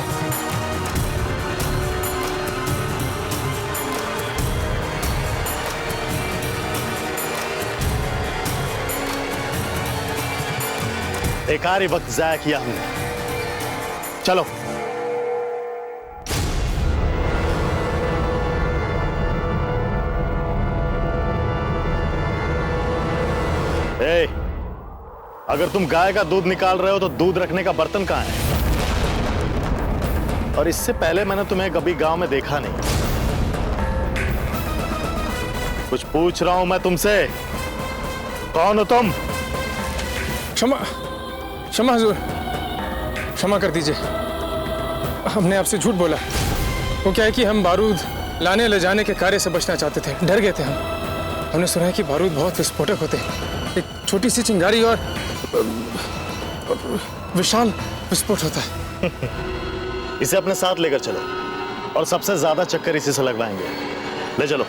बेकार ही वक्त जाया किया हमने। चलो। अगर तुम गाय का दूध निकाल रहे हो तो दूध रखने का बर्तन कहाँ है? और इससे पहले मैंने तुम्हें कभी गांव में देखा नहीं। कुछ पूछ रहा हूं मैं तुमसे, कौन हो तुम? क्षमा हुजूर, क्षमा कर दीजिए। हमने आपसे झूठ बोला। वो क्या है कि हम बारूद लाने ले जाने के कार्य से बचना चाहते थे, डर गए थे हमने सुना है कि बारूद बहुत विस्फोटक होते हैं। एक छोटी सी चिंगारी और विशाल विस्फोट होता है। इसे अपने साथ लेकर चलो और सबसे ज्यादा चक्कर इसी से लगवाएंगे। ले चलो।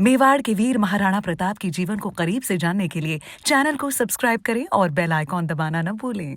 मेवाड़ के वीर महाराणा प्रताप के जीवन को करीब से जानने के लिए चैनल को सब्सक्राइब करें और बेल आइकॉन दबाना न भूलें।